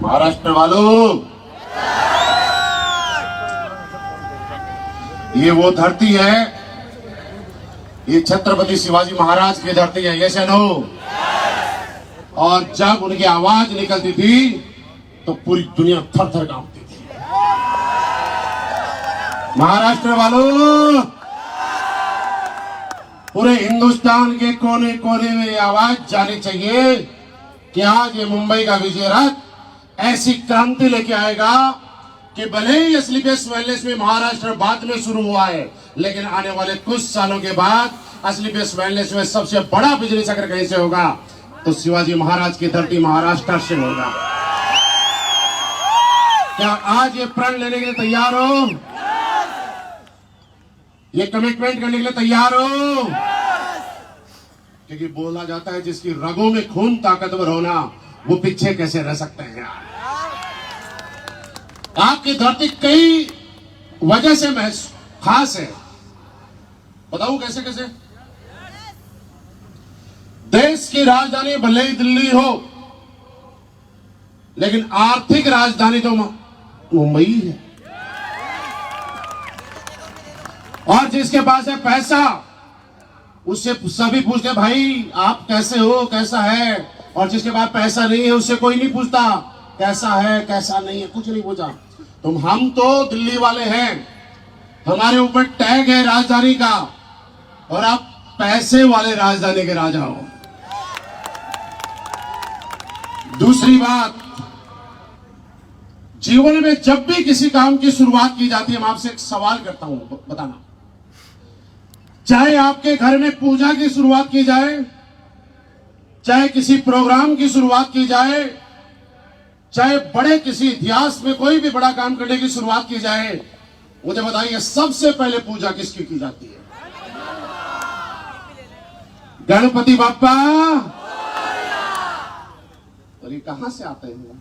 महाराष्ट्र वालों, ये वो धरती है, ये छत्रपति शिवाजी महाराज की धरती है, यस एंड नो। और जब उनकी आवाज निकलती थी तो पूरी दुनिया थर थर कांपती थी। महाराष्ट्र वालों, पूरे हिंदुस्तान के कोने कोने में ये आवाज जानी चाहिए कि आज ये मुंबई का विजय रथ ऐसी क्रांति लेके आएगा कि भले ही स्लीपर्स वेलनेस में महाराष्ट्र बाद में शुरू हुआ है, लेकिन आने वाले कुछ सालों के बाद स्लीपर्स वेलनेस में सबसे बड़ा बिजनेस अगर कहीं से होगा तो शिवाजी महाराज की धरती महाराष्ट्र से होगा। क्या आज ये प्रण लेने के लिए तैयार हो? ये कमिटमेंट करने के लिए तैयार हो? क्योंकि बोला जाता है जिसकी रगों में खून ताकतवर होना वो पीछे कैसे रह सकते हैं। आपकी धरती कई वजह से खास है, बताऊं कैसे कैसे? देश की राजधानी भले ही दिल्ली हो, लेकिन आर्थिक राजधानी तो मुंबई है। और जिसके पास है पैसा उससे सभी पूछते भाई आप कैसे हो, कैसा है। और जिसके पास पैसा नहीं है उससे कोई नहीं पूछता कैसा है कैसा नहीं है, कुछ नहीं पूछा। हम तो दिल्ली वाले हैं, हमारे ऊपर टैग है राजधानी का, और आप पैसे वाले राजधानी के राजा हो। दूसरी बात, जीवन में जब भी किसी काम की शुरुआत की जाती है, मैं आपसे एक सवाल करता हूं, बताना। चाहे आपके घर में पूजा की शुरुआत की जाए, चाहे किसी प्रोग्राम की शुरुआत की जाए, चाहे बड़े किसी इतिहास में कोई भी बड़ा काम करने की शुरुआत की जाए, मुझे बताइए सबसे पहले पूजा किसकी की जाती है? गणपति बाप्पा। और ये कहां से आते हैं?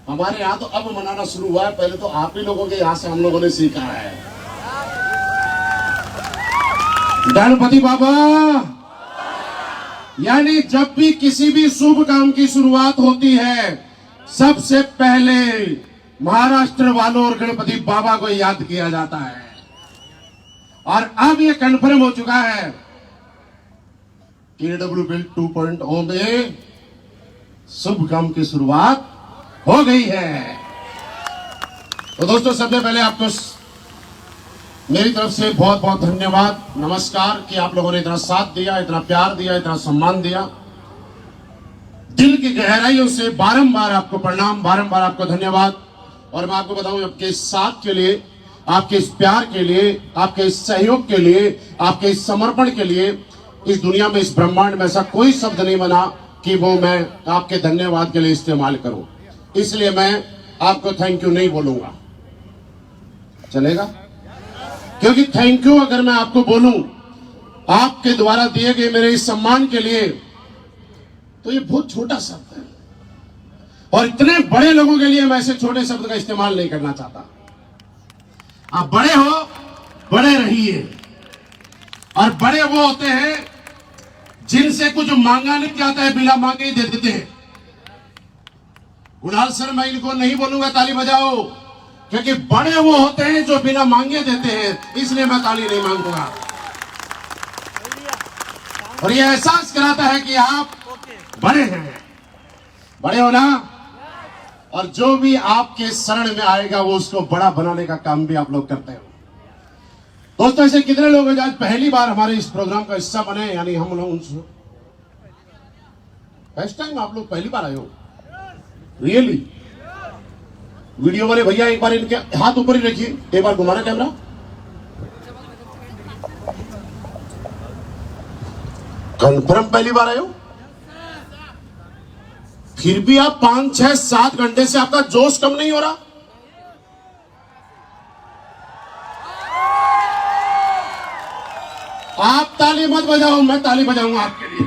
हमारे यहां तो अब मनाना शुरू हुआ है, पहले तो आप ही लोगों के यहां से हम लोगों ने सीखा है। गणपति बाबा, यानी जब भी किसी भी शुभ काम की शुरुआत होती है, सबसे पहले महाराष्ट्र वालों और गणपति बाबा को याद किया जाता है। और अब यह कन्फर्म हो चुका है KW बिल 2.0 में शुभ काम की शुरुआत हो गई है। तो दोस्तों, सबसे पहले आपको मेरी तरफ से बहुत बहुत धन्यवाद, नमस्कार कि आप लोगों ने इतना साथ दिया, इतना प्यार दिया, इतना सम्मान दिया। दिल की गहराइयों से बारंबार आपको प्रणाम, बारंबार आपको धन्यवाद। और मैं आपको बताऊं, आपके इस साथ के लिए, आपके इस प्यार के लिए, आपके इस सहयोग के लिए, आपके इस समर्पण के लिए इस दुनिया में, इस ब्रह्मांड में ऐसा कोई शब्द नहीं बना कि वो मैं आपके धन्यवाद के लिए इस्तेमाल करूं। इसलिए मैं आपको थैंक यू नहीं बोलूंगा, चलेगा? क्योंकि थैंक यू अगर मैं आपको बोलूं आपके द्वारा दिए गए मेरे इस सम्मान के लिए, तो ये बहुत छोटा शब्द है। और इतने बड़े लोगों के लिए मैं ऐसे छोटे शब्द का इस्तेमाल नहीं करना चाहता। आप बड़े हो, बड़े रहिए। और बड़े वो होते हैं जिनसे कुछ मांगा नहीं जाता है, बिना मांगे ही दे देते हैं। गुलाल सर, मैं इनको नहीं बोलूंगा ताली बजाओ, क्योंकि बड़े वो होते हैं जो बिना मांगे देते हैं, इसलिए मैं ताली नहीं मांगूंगा। और ये एहसास कराता है कि आप बड़े हैं, बड़े हो ना। और जो भी आपके शरण में आएगा वो उसको बड़ा बनाने का काम भी आप लोग करते हो। दोस्तों, ऐसे कितने लोग हैं आज पहली बार हमारे इस प्रोग्राम का हिस्सा बने? यानी हम लोग फर्स्ट टाइम आप लोग पहली बार आए हो? रियली? वीडियो वाले भैया एक बार इनके हाथ ऊपर ही रखिए, एक बार घुमाना कैमरा। कंफर्म पहली बार आए हो? फिर भी आप 5, 6, 7 घंटे से आपका जोश कम नहीं हो रहा? आप ताली मत बजाओ, मैं ताली बजाऊंगा आपके लिए,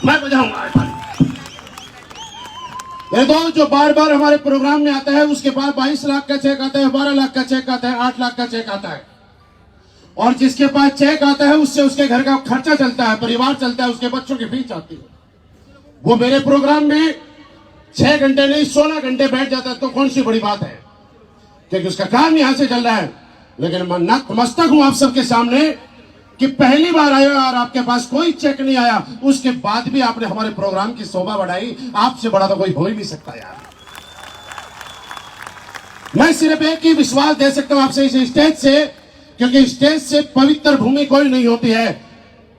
मैं बजाऊंगा ताली। ये तो जो बार बार हमारे प्रोग्राम में आता है, उसके बाद 22 लाख का चेक आता है, 12 लाख का चेक आता है, 8 लाख का चेक आता है। और जिसके पास चेक आता है उससे उसके घर का खर्चा चलता है, परिवार चलता है, उसके बच्चों की फीस आती है। वो मेरे प्रोग्राम में 6 घंटे नहीं 16 घंटे बैठ जाता है, तो कौन सी बड़ी बात है, क्योंकि उसका काम यहां से चल रहा है। लेकिन मैं नतमस्तक हूं आप सबके सामने कि पहली बार आए और आपके पास कोई चेक नहीं आया, उसके बाद भी आपने हमारे प्रोग्राम की शोभा बढ़ाई। आपसे बड़ा तो कोई हो ही नहीं सकता यार। मैं सिर्फ एक ही विश्वास दे सकता हूं आपसे इस स्टेज से, क्योंकि स्टेज से पवित्र भूमि कोई नहीं होती है।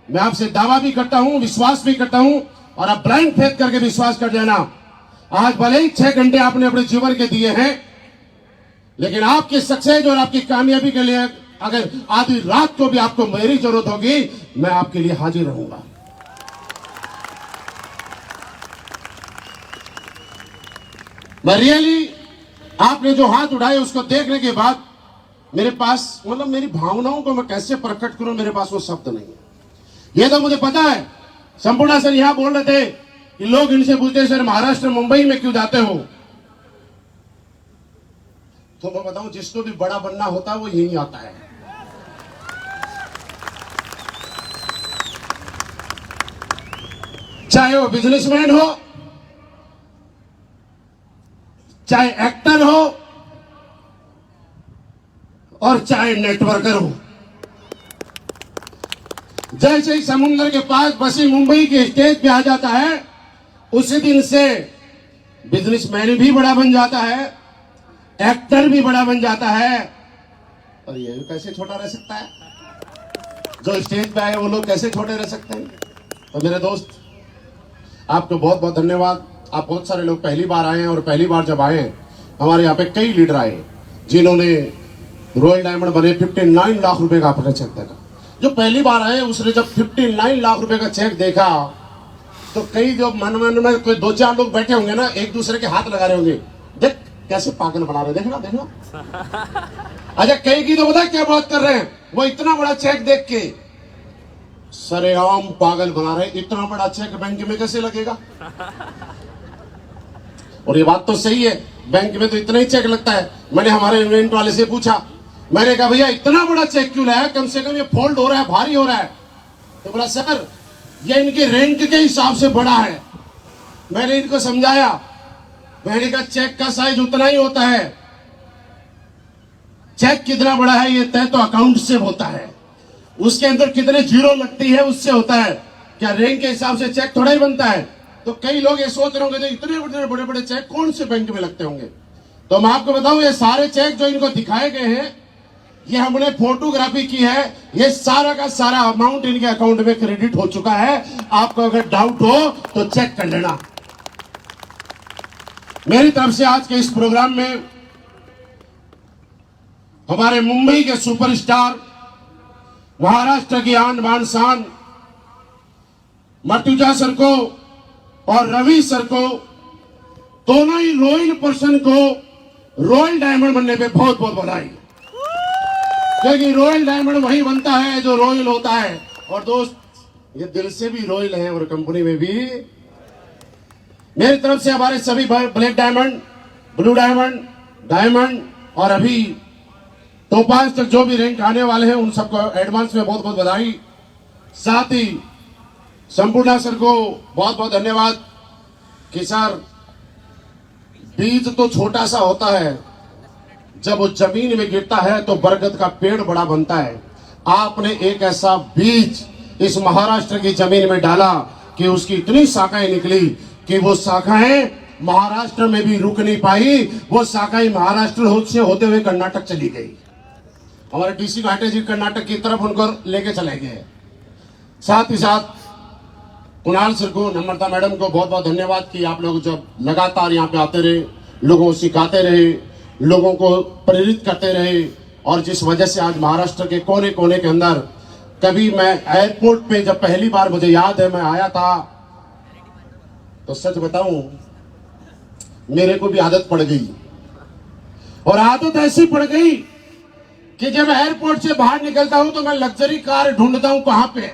मैं आपसे दावा भी करता हूं, विश्वास भी करता हूं, और आप ब्लाइंड फेथ करके विश्वास कर लेना। आज भले ही 6 घंटे आपने अपने जीवन के दिए हैं, लेकिन आपकी सक्सेस और आपकी कामयाबी के लिए अगर आधी रात को भी आपको मेरी जरूरत होगी, मैं आपके लिए हाजिर रहूंगा। मैं रियली आपने जो हाथ उठाए उसको देखने के बाद मेरे पास मतलब मेरी भावनाओं को मैं कैसे प्रकट करूं, मेरे पास वो शब्द नहीं है। ये तो मुझे पता है। संपूर्ण सर यहां बोल रहे थे कि लोग इनसे पूछते सर महाराष्ट्र मुंबई में क्यों जाते हो, तो मैं बताऊं जिसको भी बड़ा बनना होता है वो यहीं आता है। चाहे वो बिजनेसमैन हो, चाहे एक्टर हो, और चाहे नेटवर्कर हो। जैसे ही समुद्र के पास बसी मुंबई के स्टेज पे आ जाता है, उसी दिन से बिजनेसमैन भी बड़ा बन जाता है, एक्टर भी बड़ा बन जाता है, और ये कैसे छोटा रह सकता है? जो स्टेज पे आए वो लोग कैसे छोटे रह सकते हैं? तो मेरे दोस्त, आपको बहुत बहुत धन्यवाद। आप बहुत सारे लोग पहली बार आए हैं, और पहली बार जब आए हमारे यहाँ पे कई लीडर आए जिन्होंने रॉयल डायमंड बने 59 लाख रुपए का अपना चेक देखा। जो पहली बार आए उसने जब 59 लाख रुपए का चेक देखा, तो कई जो मन में कोई 2-4 लोग बैठे होंगे ना, एक दूसरे के हाथ लगा रहे होंगे, देख कैसे पागल बना रहे, देखना देखना। अच्छा, कई की तो पता क्या बात कर रहे हैं, वो इतना बड़ा चेक देख के सरेआम पागल बना रहे, इतना बड़ा चेक बैंक में कैसे लगेगा? और ये बात तो सही है, बैंक में तो इतना ही चेक लगता है। मैंने हमारे इवेंट वाले से पूछा, मैंने कहा भैया इतना बड़ा चेक क्यों लाया, कम से कम ये फोल्ड हो रहा है, भारी हो रहा है। तो बोला सर ये इनके रैंक के हिसाब से बड़ा है। मैंने इनको समझाया, मैंने कहा चेक का साइज उतना ही होता है, चेक कितना बड़ा है ये तय तो अकाउंट से होता है, उसके अंदर कितने जीरो लगती है उससे होता है, क्या रैंक के हिसाब से चेक थोड़ा ही बनता है। तो कई लोग ये सोच रहे होंगे इतने बड़े बड़े चेक कौन से बैंक में लगते होंगे। तो मैं आपको बताऊं, ये सारे चेक जो इनको दिखाए गए हैं, ये हमने फोटोग्राफी की है, ये सारा का सारा अमाउंट इनके अकाउंट में क्रेडिट हो चुका है। आपको अगर डाउट हो तो चेक कर लेना। मेरी तरफ से आज के इस प्रोग्राम में हमारे मुंबई के सुपरस्टार, महाराष्ट्र की आन बान शान मर्तुजा सर को और रवि सर को, दोनों ही रॉयल पर्सन को रॉयल डायमंड बनने पे बहुत बहुत बधाई, क्योंकि रॉयल डायमंड वही बनता है जो रॉयल होता है। और दोस्त, ये दिल से भी रॉयल है और कंपनी में भी। मेरी तरफ से हमारे सभी black diamond, blue diamond, diamond और अभी टोपाज तक जो भी रैंक आने वाले हैं उन सबको एडवांस में बहुत बहुत बधाई। साथ ही संपूर्णा सर को बहुत बहुत धन्यवाद कि सर बीज तो छोटा सा होता है, जब वो जमीन में गिरता है तो बरगद का पेड़ बड़ा बनता है। आपने एक ऐसा बीज इस महाराष्ट्र की जमीन में डाला कि उसकी इतनी शाखाएं निकली कि वो शाखाएं महाराष्ट्र में भी रुक नहीं पाई, वो शाखाएं महाराष्ट्र से होते हुए कर्नाटक चली गई। हमारे डीसी घाटे जी कर्नाटक की तरफ उनको लेके चले गए। साथ ही साथ कुणाल सर को, नम्रता मैडम को बहुत बहुत धन्यवाद कि आप लोग जब लगातार यहाँ पे आते रहे, लोगों को सिखाते रहे, लोगों को प्रेरित करते रहे, और जिस वजह से आज महाराष्ट्र के कोने कोने के अंदर, कभी मैं एयरपोर्ट पे जब पहली बार मुझे याद है मैं आया था, तो सच बताऊं मेरे को भी आदत पड़ गई, और आदत ऐसी पड़ गई कि जब एयरपोर्ट से बाहर निकलता हूं तो मैं लग्जरी कार ढूंढता हूं कहां पे।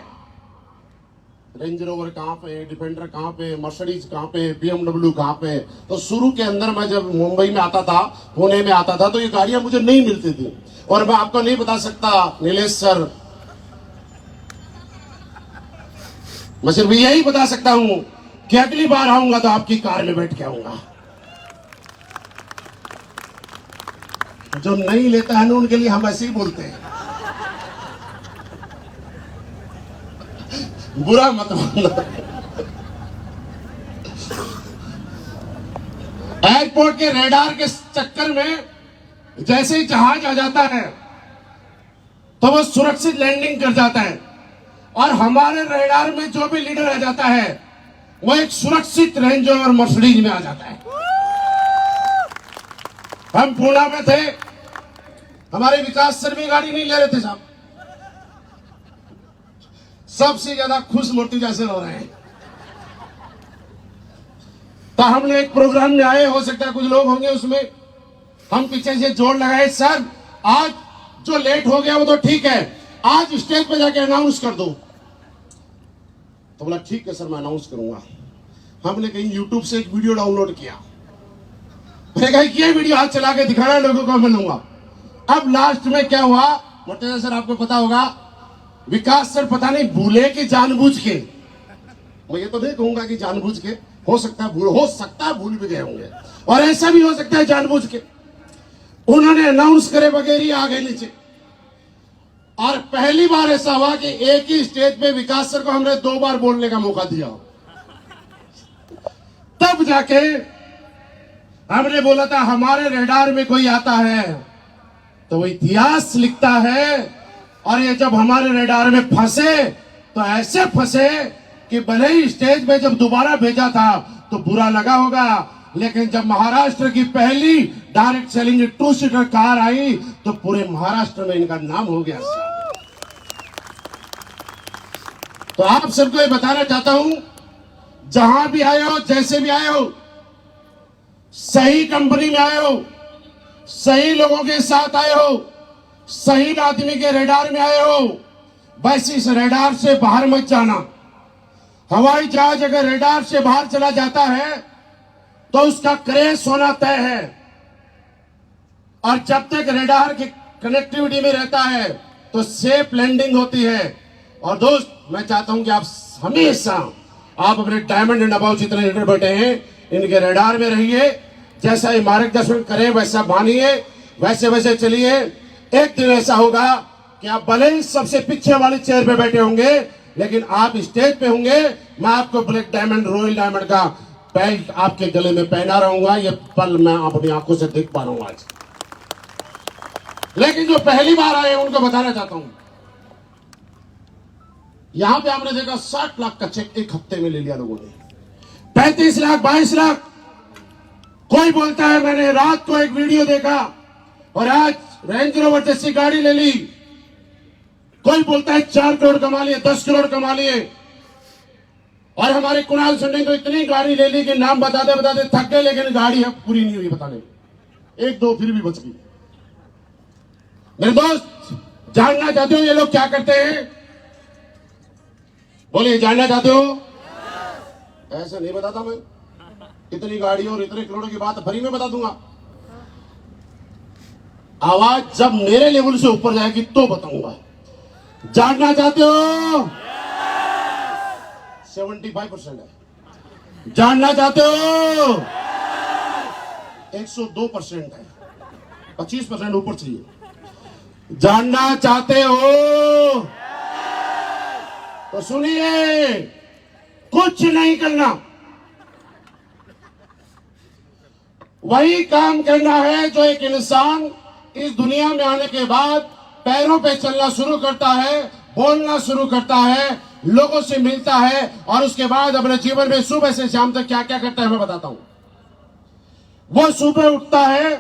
रेंज रोवर कहाँ पे, डिफेंडर कहाँ पे, मर्सिडीज कहाँ पे, BMW कहाँ पे। तो शुरू के अंदर मैं जब मुंबई में आता था, पुणे में आता था, तो ये गाड़ियां मुझे नहीं मिलती थी। और मैं आपको नहीं बता सकता नीलेश सर, मैं सिर्फ यही बता सकता हूं कि अगली बार आऊंगा तो आपकी कार में बैठ के आऊंगा। जो नहीं लेता है ना, उनके लिए हम ऐसे ही बोलते हैं, बुरा मत मानना। एयरपोर्ट के रेडार के चक्कर में जैसे ही जहाज आ जाता है तो वो सुरक्षित लैंडिंग कर जाता है, और हमारे रेडार में जो भी लीडर आ जाता है वो एक सुरक्षित रेंज रोवर मर्सिडीज में आ जाता है। हम पूना में थे, हमारे विकास सर भी गाड़ी नहीं ले रहे थे साहब, सबसे ज्यादा खुश मूर्ति जैसे हो रहे हैं। तो हमने एक प्रोग्राम में आए, हो सकता है कुछ लोग होंगे उसमें, हम पीछे से जोर लगाए, सर आज जो लेट हो गया वो तो ठीक है, आज स्टेज पे जाके अनाउंस कर दो। तो बोला ठीक है सर, मैं अनाउंस करूंगा। हमने कहीं यूट्यूब से एक वीडियो डाउनलोड किया, मैंने कहा ये वीडियो आज चला के दिखाना लोगों को, मैं लूंगा। अब लास्ट में क्या हुआ मोटेरा सर, आपको पता होगा, विकास सर पता नहीं भूले कि जानबूझ के, मैं ये तो नहीं कहूंगा कि जानबूझ के, हो सकता है भूल भी गए होंगे, और ऐसा भी हो सकता है जानबूझ के, उन्होंने अनाउंस करे बगैर ही आ गए नीचे। और पहली बार ऐसा हुआ कि एक ही स्टेज पे विकास सर को हमने 2 बार बोलने का मौका दिया। तब जाके हमने बोला था हमारे रेडार में कोई आता है तो वो इतिहास लिखता है, और ये जब हमारे रेडार में फंसे तो ऐसे फंसे कि भले ही स्टेज पे जब दोबारा भेजा था तो बुरा लगा होगा, लेकिन जब महाराष्ट्र की पहली डायरेक्ट सेलिंग 2 सीटर कार आई तो पूरे महाराष्ट्र में इनका नाम हो गया। तो आप सबको ये बताना चाहता हूं, जहां भी आए हो, जैसे भी आए हो, सही कंपनी में आए हो, सही लोगों के साथ आए हो, सही आदमी के रेडार में आए हो, बस इस रेडार से बाहर मत जाना। हवाई जहाज अगर रेडार से बाहर चला जाता है तो उसका क्रैश होना तय है, और जब तक रेडार की कनेक्टिविटी में रहता है तो सेफ लैंडिंग होती है। और दोस्त, मैं चाहता हूं कि आप हमेशा आप अपने डायमंड एंड अबाव जितने लीडर बैठे हैं इनके रेडार में रहिए, जैसा ये मार्गदर्शन करें वैसा मानिए, वैसे वैसे चलिए। एक दिन ऐसा होगा कि आप भले ही सबसे पीछे वाली चेयर पे बैठे होंगे, लेकिन आप स्टेज पे होंगे, मैं आपको ब्लैक डायमंड, रॉयल डायमंड का बेल्ट आपके गले में पहना रहूंगा। ये पल मैं अपनी आंखों से देख पा रहा हूं आज। लेकिन जो पहली बार आए उनको बताना चाहता हूं, यहां पे आपने देखा 60 लाख का चेक एक हफ्ते में ले लिया लोगों ने, 35 लाख, 22 लाख। कोई बोलता है मैंने रात को एक वीडियो देखा और आज रेंज रोवर जैसी गाड़ी ले ली। कोई बोलता है 4 करोड़ कमा लिए, 10 करोड़ कमा लिए। और हमारे कुणाल सर ने तो इतनी गाड़ी ले ली कि नाम बताते बताते थक गए, लेकिन गाड़ी अब पूरी नहीं हुई बताने में, 1-2 फिर भी बच गई। मेरे दोस्त, जानना चाहते हो ये लोग क्या करते हैं? बोलिए, जानना चाहते हो? ऐसा नहीं बताता मैं, इतनी गाड़ियों और इतने करोड़ों की बात फ्री में बता दूंगा। आवाज जब मेरे लेवल से ऊपर जाएगी तो बताऊंगा। जानना चाहते हो? 75% है। जानना चाहते हो? 102% है, 25% ऊपर चाहिए। जानना चाहते हो तो सुनिए, कुछ नहीं करना, वही काम करना है जो एक इंसान इस दुनिया में आने के बाद पैरों पे चलना शुरू करता है, बोलना शुरू करता है, लोगों से मिलता है, और उसके बाद अपने जीवन में सुबह से शाम तक क्या क्या करता है मैं बताता हूं। वो सुबह उठता है,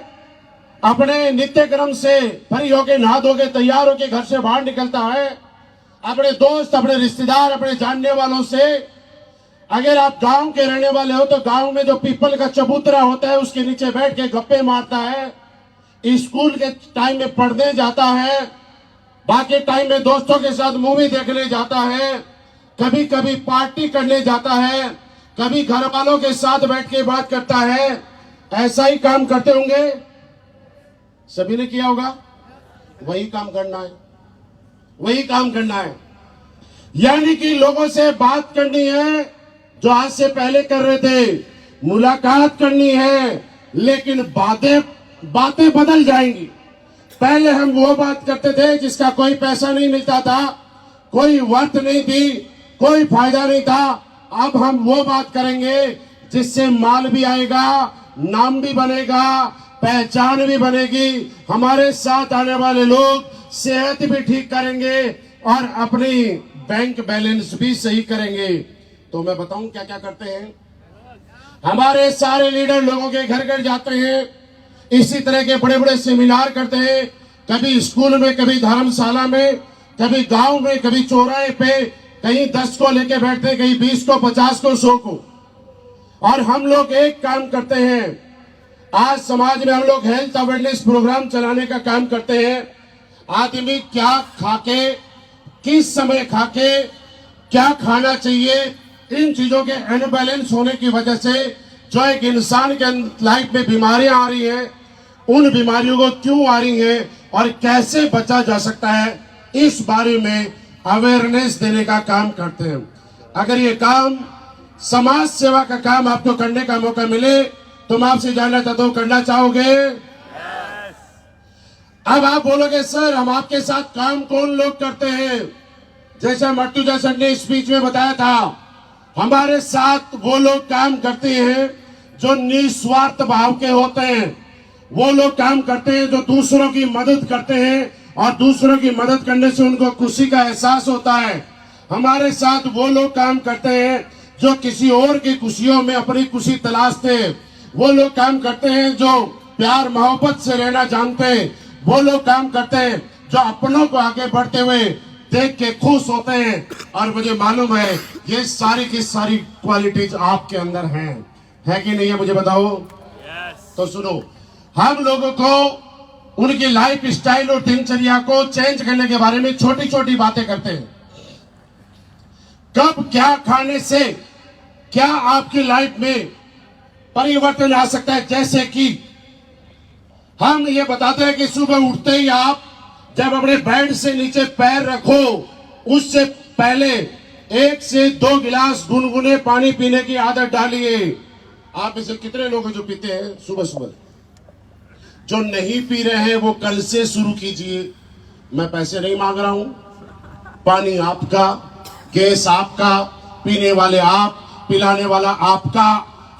अपने नित्य क्रम से फ्री होके, नहा धो के, तैयार होके घर से बाहर निकलता है, अपने दोस्त, अपने रिश्तेदार, अपने जानने वालों से, अगर आप गांव के रहने वाले हो तो गांव में जो पीपल का चबूतरा होता है उसके नीचे बैठ के गप्पे मारता है, स्कूल के टाइम में पढ़ने जाता है, बाकी टाइम में दोस्तों के साथ मूवी देखने जाता है, कभी कभी पार्टी करने जाता है, कभी घर वालों के साथ बैठ के बात करता है। ऐसा ही काम करते होंगे, सभी ने किया होगा। वही काम करना है, वही काम करना है। यानी कि लोगों से बात करनी है जो आज से पहले कर रहे थे, मुलाकात करनी है, लेकिन बातें बदल जाएंगी। पहले हम वो बात करते थे जिसका कोई पैसा नहीं मिलता था, कोई वर्थ नहीं थी, कोई फायदा नहीं था। अब हम वो बात करेंगे जिससे माल भी आएगा, नाम भी बनेगा, पहचान भी बनेगी, हमारे साथ आने वाले लोग सेहत भी ठीक करेंगे और अपनी बैंक बैलेंस भी सही करेंगे। तो मैं बताऊं क्या क्या करते हैं। हमारे सारे लीडर लोगों के घर घर जाते हैं, इसी तरह के बड़े बड़े सेमिनार करते हैं, कभी स्कूल में, कभी धर्मशाला में, कभी गांव में, कभी चौराहे पे, कहीं 10 को लेके बैठते हैं, कहीं 20 को, 50 को, 100 को। और हम लोग एक काम करते हैं, आज समाज में हम लोग हेल्थ अवेयरनेस प्रोग्राम चलाने का काम करते हैं। आदमी क्या खाके, किस समय खाके, क्या खाना चाहिए, इन चीजों के अनबैलेंस होने की वजह से जो एक इंसान के लाइफ में बीमारियां आ रही हैं, उन बीमारियों को क्यों आ रही हैं और कैसे बचा जा सकता है, इस बारे में अवेयरनेस देने का काम करते हैं। अगर ये काम समाज सेवा का काम आपको करने का मौका मिले तो मैं आपसे जानना चाहता हूं, करना चाहोगे? अब आप बोलोगे सर हम आपके साथ काम कौन लोग करते हैं? जैसा मर्तुजा सर ने स्पीच में बताया था, हमारे साथ वो लोग काम करते हैं जो निस्वार्थ भाव के होते हैं, वो लोग काम करते हैं जो दूसरों की मदद करते हैं और दूसरों की मदद करने से उनको खुशी का एहसास होता है। हमारे साथ वो लोग काम करते हैं जो किसी और की खुशियों में अपनी खुशी तलाशते हैं, वो लोग काम करते हैं जो प्यार मोहब्बत से रहना जानते हैं, वो लोग काम करते हैं जो अपनों को आगे बढ़ते हुए देख के खुश होते हैं। और मुझे मालूम है ये सारी की सारी क्वालिटीज आपके अंदर हैं, है कि नहीं है? मुझे बताओ। तो सुनो, हम लोगों को उनकी लाइफ स्टाइल और दिनचर्या को चेंज करने के बारे में छोटी छोटी बातें करते हैं। कब क्या खाने से क्या आपकी लाइफ में परिवर्तन आ सकता है। जैसे कि हम ये बताते हैं कि सुबह उठते ही आप जब अपने बेड से नीचे पैर रखो, उससे पहले 1 से 2 गिलास गुनगुने पानी पीने की आदत डालिए। आप इसे कितने लोग हैं जो पीते हैं सुबह सुबह? जो नहीं पी रहे हैं वो कल से शुरू कीजिए। मैं पैसे नहीं मांग रहा हूं, पानी आपका, गैस आपका, पीने वाले आप, पिलाने वाला आपका,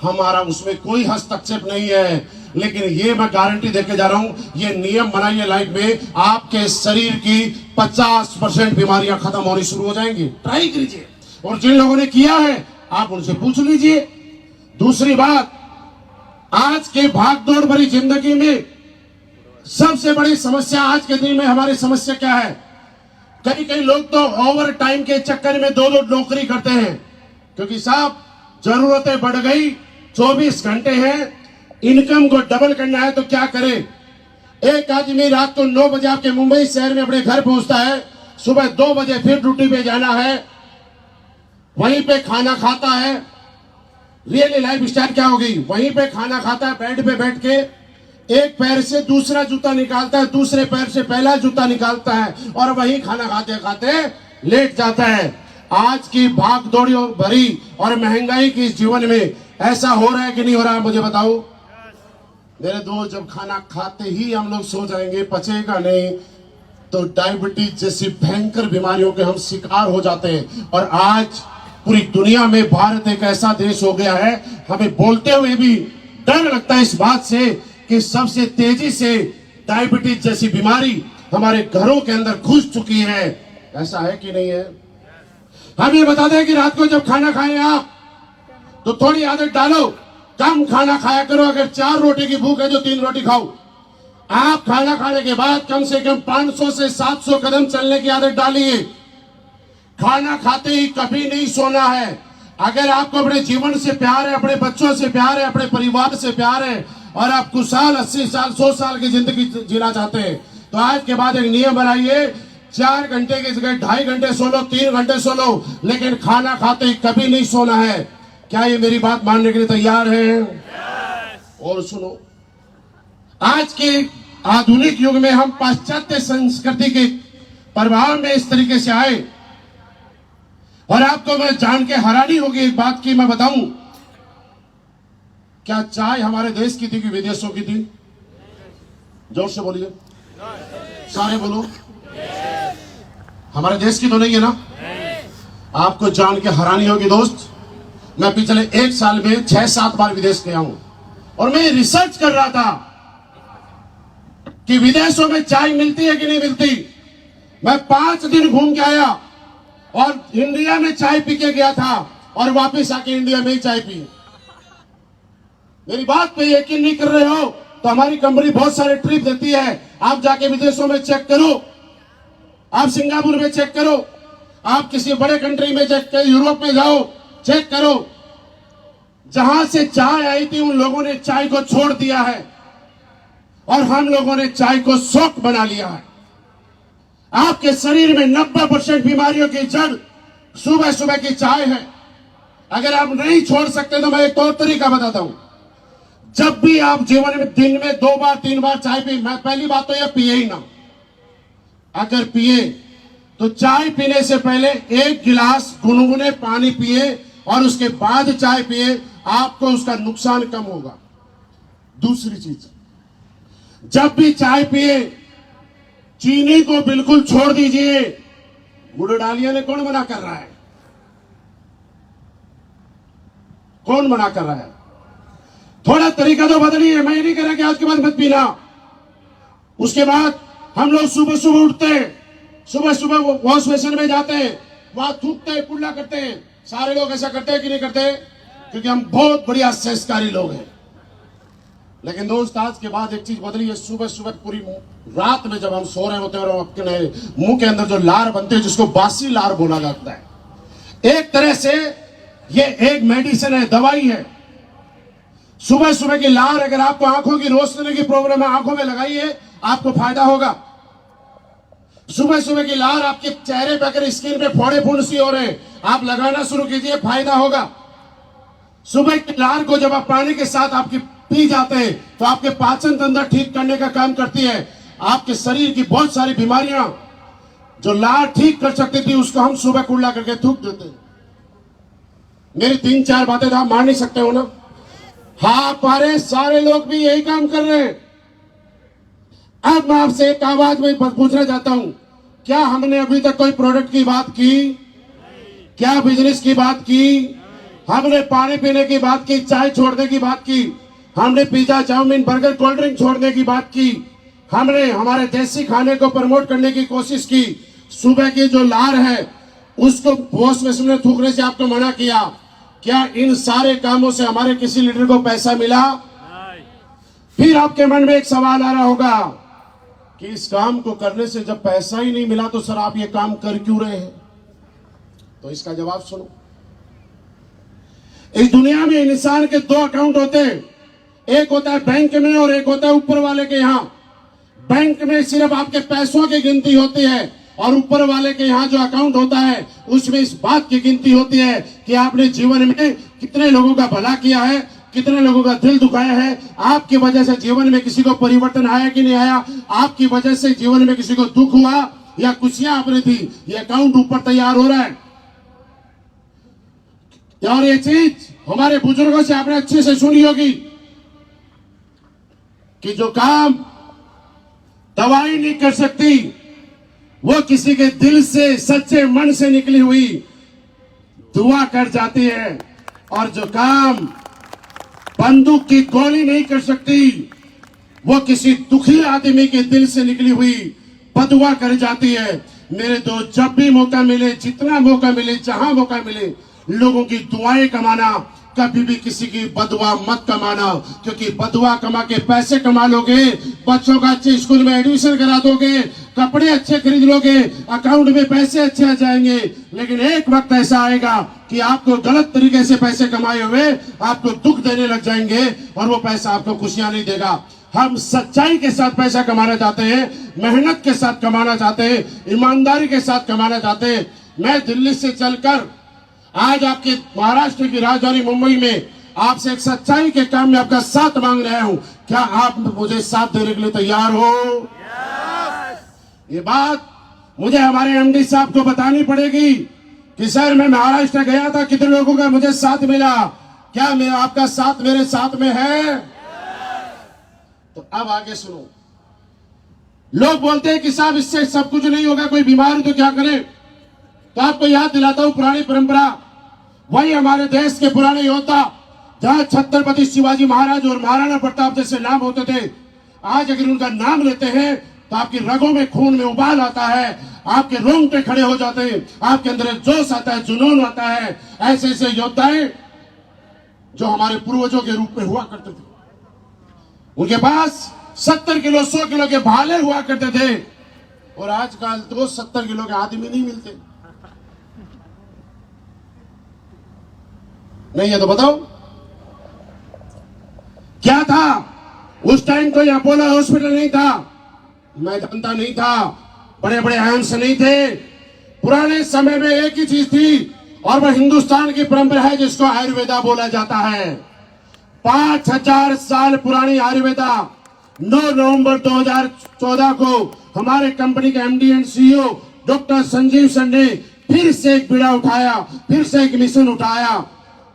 हमारा उसमें कोई हस्तक्षेप नहीं है। लेकिन ये मैं गारंटी देके जा रहा हूं, ये नियम बनाइए लाइफ में, आपके शरीर की 50% बीमारियां खत्म होनी शुरू हो जाएंगी। ट्राई कीजिए, और जिन लोगों ने किया है आप उनसे पूछ लीजिए। दूसरी बात, आज के भागदौड़ भरी जिंदगी में सबसे बड़ी समस्या आज के दिन में हमारी समस्या क्या है? कई कई लोग तो ओवर टाइम के चक्कर में 2-2 नौकरी करते हैं, क्योंकि साहब जरूरतें बढ़ गई, 24 घंटे हैं, इनकम को डबल करना है तो क्या करे। एक आदमी रात को 9 बजे आपके मुंबई शहर में अपने घर पहुंचता है, सुबह 2 बजे फिर ड्यूटी पे जाना है, वहीं पे खाना खाता है। रियली लाइफ स्टाइल क्या हो गई? वहीं पे खाना खाता है, बेड पे बैठ के एक पैर से दूसरा जूता निकालता है, दूसरे पैर से पहला जूता निकालता है और वहीं खाना खाते खाते लेट जाता है। आज की भागदौड़ भरी और महंगाई की जीवन में ऐसा हो रहा है कि नहीं हो रहा है? मुझे बताओ मेरे दोस्त। जब खाना खाते ही हम लोग सो जाएंगे, पचेगा नहीं, तो डायबिटीज जैसी भयंकर बीमारियों के हम शिकार हो जाते हैं। और आज पूरी दुनिया में भारत एक ऐसा देश हो गया है, हमें बोलते हुए भी डर लगता है इस बात से कि सबसे तेजी से डायबिटीज जैसी बीमारी हमारे घरों के अंदर घुस चुकी है। ऐसा है कि नहीं है? हम ये बताते हैं कि रात को जब खाना खाएं आप तो थोड़ी आदत डालो, कम खाना खाया करो। अगर 4 रोटी की भूख है तो 3 रोटी खाओ। आप खाना खाने के बाद कम से कम 500 से 700 कदम चलने की आदत डालिए। खाना खाते ही कभी नहीं सोना है। अगर आपको अपने जीवन से प्यार है, अपने बच्चों से प्यार है, अपने परिवार से प्यार है और आप कुछ साल, 80 साल, 100 साल की जिंदगी जीना चाहते हैं, तो आज के बाद एक नियम बनाइए, 4 घंटे की जगह 2.5 घंटे सो लो, 3 घंटे सो लो, लेकिन खाना खाते कभी नहीं सोना है। क्या ये मेरी बात मानने के लिए तैयार है? और सुनो, आज के आधुनिक युग में हम पाश्चात्य संस्कृति के प्रभाव में इस तरीके से आए, और आपको मैं जान के हैरानी होगी एक बात की मैं बताऊं, क्या चाय हमारे देश की थी कि विदेशों की थी? जोर से बोलिए, सारे बोलो। हमारे देश की तो नहीं है ना? आपको जान के हैरानी होगी दोस्त, मैं पिछले 1 साल में 6-7 बार विदेश गया हूं, और मैं रिसर्च कर रहा था कि विदेशों में चाय मिलती है कि नहीं मिलती। मैं 5 दिन घूम के आया और इंडिया में चाय पी के गया था, और वापस आके इंडिया में ही चाय पी। मेरी बात पे यकीन नहीं कर रहे हो तो हमारी कंपनी बहुत सारे ट्रिप देती है, आप जाके विदेशों में चेक करो, आप सिंगापुर में चेक करो, आप किसी बड़े कंट्री में चेक करो, यूरोप में जाओ चेक करो, जहां से चाय आई थी उन लोगों ने चाय को छोड़ दिया है, और हम लोगों ने चाय को शौक बना लिया है। आपके शरीर में 90% बीमारियों की जड़ सुबह सुबह की चाय है। अगर आप नहीं छोड़ सकते तो मैं एक और तरीका बताता हूं। जब भी आप जीवन में दिन में 2 बार 3 बार चाय पी, मैं पहली बात तो यह पिए ही ना। अगर पिए तो चाय पीने से पहले 1 गिलास गुनगुने पानी पिए, और उसके बाद चाय पिए, आपको उसका नुकसान कम होगा। दूसरी चीज, जब भी चाय पिए चीनी को बिल्कुल छोड़ दीजिए। गुड़ डालिए ने कौन मना कर रहा है? कौन मना कर रहा है? थोड़ा तरीका तो बदलिए। मैं नहीं कह रहा कि आज के बाद मत पीना। उसके बाद हम लोग सुबह सुबह उठते हैं, सुबह सुबह वॉश बेसिन में जाते हैं, वहां थूकते हैं, कुल्ला करते हैं। सारे लोग ऐसा करते हैं कि नहीं करते? क्योंकि हम बहुत बढ़िया संस्कारी लोग हैं। लेकिन दोस्त, आज के बाद एक चीज बदली है। सुबह सुबह पूरी रात में जब हम सो रहे होते हैं और अपने मुंह के अंदर जो लार बनते हैं, जिसको बासी लार बोला जाता है, एक तरह से ये एक मेडिसिन है, दवाई है। सुबह सुबह की लार, अगर आपको आंखों की रोशनी की प्रॉब्लम है, आंखों में लगाइए, आपको फायदा होगा। सुबह सुबह की लार आपके चेहरे पे, अगर स्किन पे फोड़े फुंसी हो रहे हैं, आप लगाना शुरू कीजिए, फायदा होगा। सुबह की लार को जब आप पानी के साथ आपकी पी जाते हैं तो आपके पाचन तंत्र ठीक करने का काम करती है। आपके शरीर की बहुत सारी बीमारियां जो लार ठीक कर सकती थी, उसको हम सुबह कुल्ला करके थूक देते हैं। मेरी 3-4 बातें तो आप मान नहीं सकते हो ना? हाँ, हमारे सारे लोग भी यही काम कर रहे हैं। अब मैं आपसे एक आवाज में पूछना चाहता हूं, क्या हमने अभी तक कोई प्रोडक्ट की बात की? क्या बिजनेस की बात की? हमने पानी पीने की बात की, चाय छोड़ने की बात की, हमने pizza, chow mein, burger, cold drink छोड़ने की बात की, हमने हमारे देसी खाने को प्रमोट करने की कोशिश की। सुबह की जो लार है उसको वॉश बेसिन में थूकने से आपको मना किया। क्या इन सारे कामों से हमारे किसी लीडर को पैसा मिला? फिर आपके मन में एक सवाल आ रहा होगा कि इस काम को करने से जब पैसा ही नहीं मिला तो सर आप ये काम कर क्यों रहे हैं? तो इसका जवाब सुनो। इस दुनिया में इंसान के 2 अकाउंट होते हैं, एक होता है बैंक में और एक होता है ऊपर वाले के यहाँ। बैंक में सिर्फ आपके पैसों की गिनती होती है, और ऊपर वाले के यहाँ जो अकाउंट होता है उसमें इस बात की गिनती होती है कि आपने जीवन में कितने लोगों का भला किया है, कितने लोगों का दिल दुखाया है, आपकी वजह से जीवन में किसी को परिवर्तन आया कि नहीं आया, आपकी वजह से जीवन में किसी को दुख हुआ या खुशियां आपने दी। ये अकाउंट ऊपर तैयार हो रहा है। और ये चीज हमारे बुजुर्गों से आपने अच्छे से सुनी होगी कि जो काम दवाई नहीं कर सकती, वो किसी के दिल से, सच्चे मन से निकली हुई दुआ कर जाती है, और जो काम बंदूक की गोली नहीं कर सकती, वो किसी दुखी आदमी के दिल से निकली हुई बदुआ कर जाती है। मेरे दोस्त, जब भी मौका मिले, जितना मौका मिले, जहां मौका मिले, लोगों की दुआएं कमाना, कभी भी किसी की बदुआ मत कमाना। क्योंकि बदुआ कमा के पैसे कमा लोगे, बच्चों का अच्छे स्कूल में एडमिशन करा दोगे, कपड़े अच्छे खरीद लोगे, अकाउंट में पैसे अच्छे आ जाएंगे, लेकिन एक वक्त ऐसा आएगा कि आपको गलत तरीके से पैसे कमाए हुए आपको दुख देने लग जाएंगे, और वो पैसा आपको खुशियां नहीं देगा। हम सच्चाई के साथ पैसा कमाना चाहते हैं, मेहनत के साथ कमाना चाहते हैं, ईमानदारी के साथ कमाना चाहते हैं। मैं दिल्ली से चलकर आज आपके महाराष्ट्र की राजधानी मुंबई में आपसे एक सच्चाई के काम में आपका साथ मांग रहा हूं। क्या आप मुझे साथ देने के लिए तैयार हो? ये बात मुझे हमारे एमडी साहब को बतानी पड़ेगी कि सर मैं महाराष्ट्र गया था, कितने लोगों का मुझे साथ मिला, क्या मेरा आपका साथ मेरे साथ में है? तो अब आगे सुनो। लोग बोलते हैं कि साहब इससे सब कुछ नहीं होगा, कोई बीमार तो क्या करें? तो आपको याद दिलाता हूं पुरानी परंपरा, वही हमारे देश के पुराने योद्धा, जहां छत्रपति शिवाजी महाराज और महाराणा प्रताप जैसे नाम होते थे, आज अगर उनका नाम लेते हैं तो आपकी रगों में खून में उबाल आता है, आपके रोंगटे खड़े हो जाते हैं, आपके अंदर एक जोश आता है, जुनून आता है। ऐसे ऐसे योद्धाएं जो हमारे पूर्वजों के रूप में हुआ करते थे, उनके पास 70 किलो 100 किलो के भाले हुआ करते थे, और आजकल तो 70 किलो के आदमी नहीं मिलते। नहीं है तो बताओ क्या था? उस टाइम कोई अपोलो हॉस्पिटल नहीं था, मेदांता नहीं था, बड़े बड़े एम्स नहीं थे। पुराने समय में एक ही चीज थी, और वह हिंदुस्तान की परंपरा है जिसको आयुर्वेदा बोला जाता है। 5000 साल पुरानी आयुर्वेदा 9 नवंबर 2014 को हमारे कंपनी के MD and CEO doctor Sanjeev सन ने फिर से एक बीड़ा उठाया, फिर से एक मिशन उठाया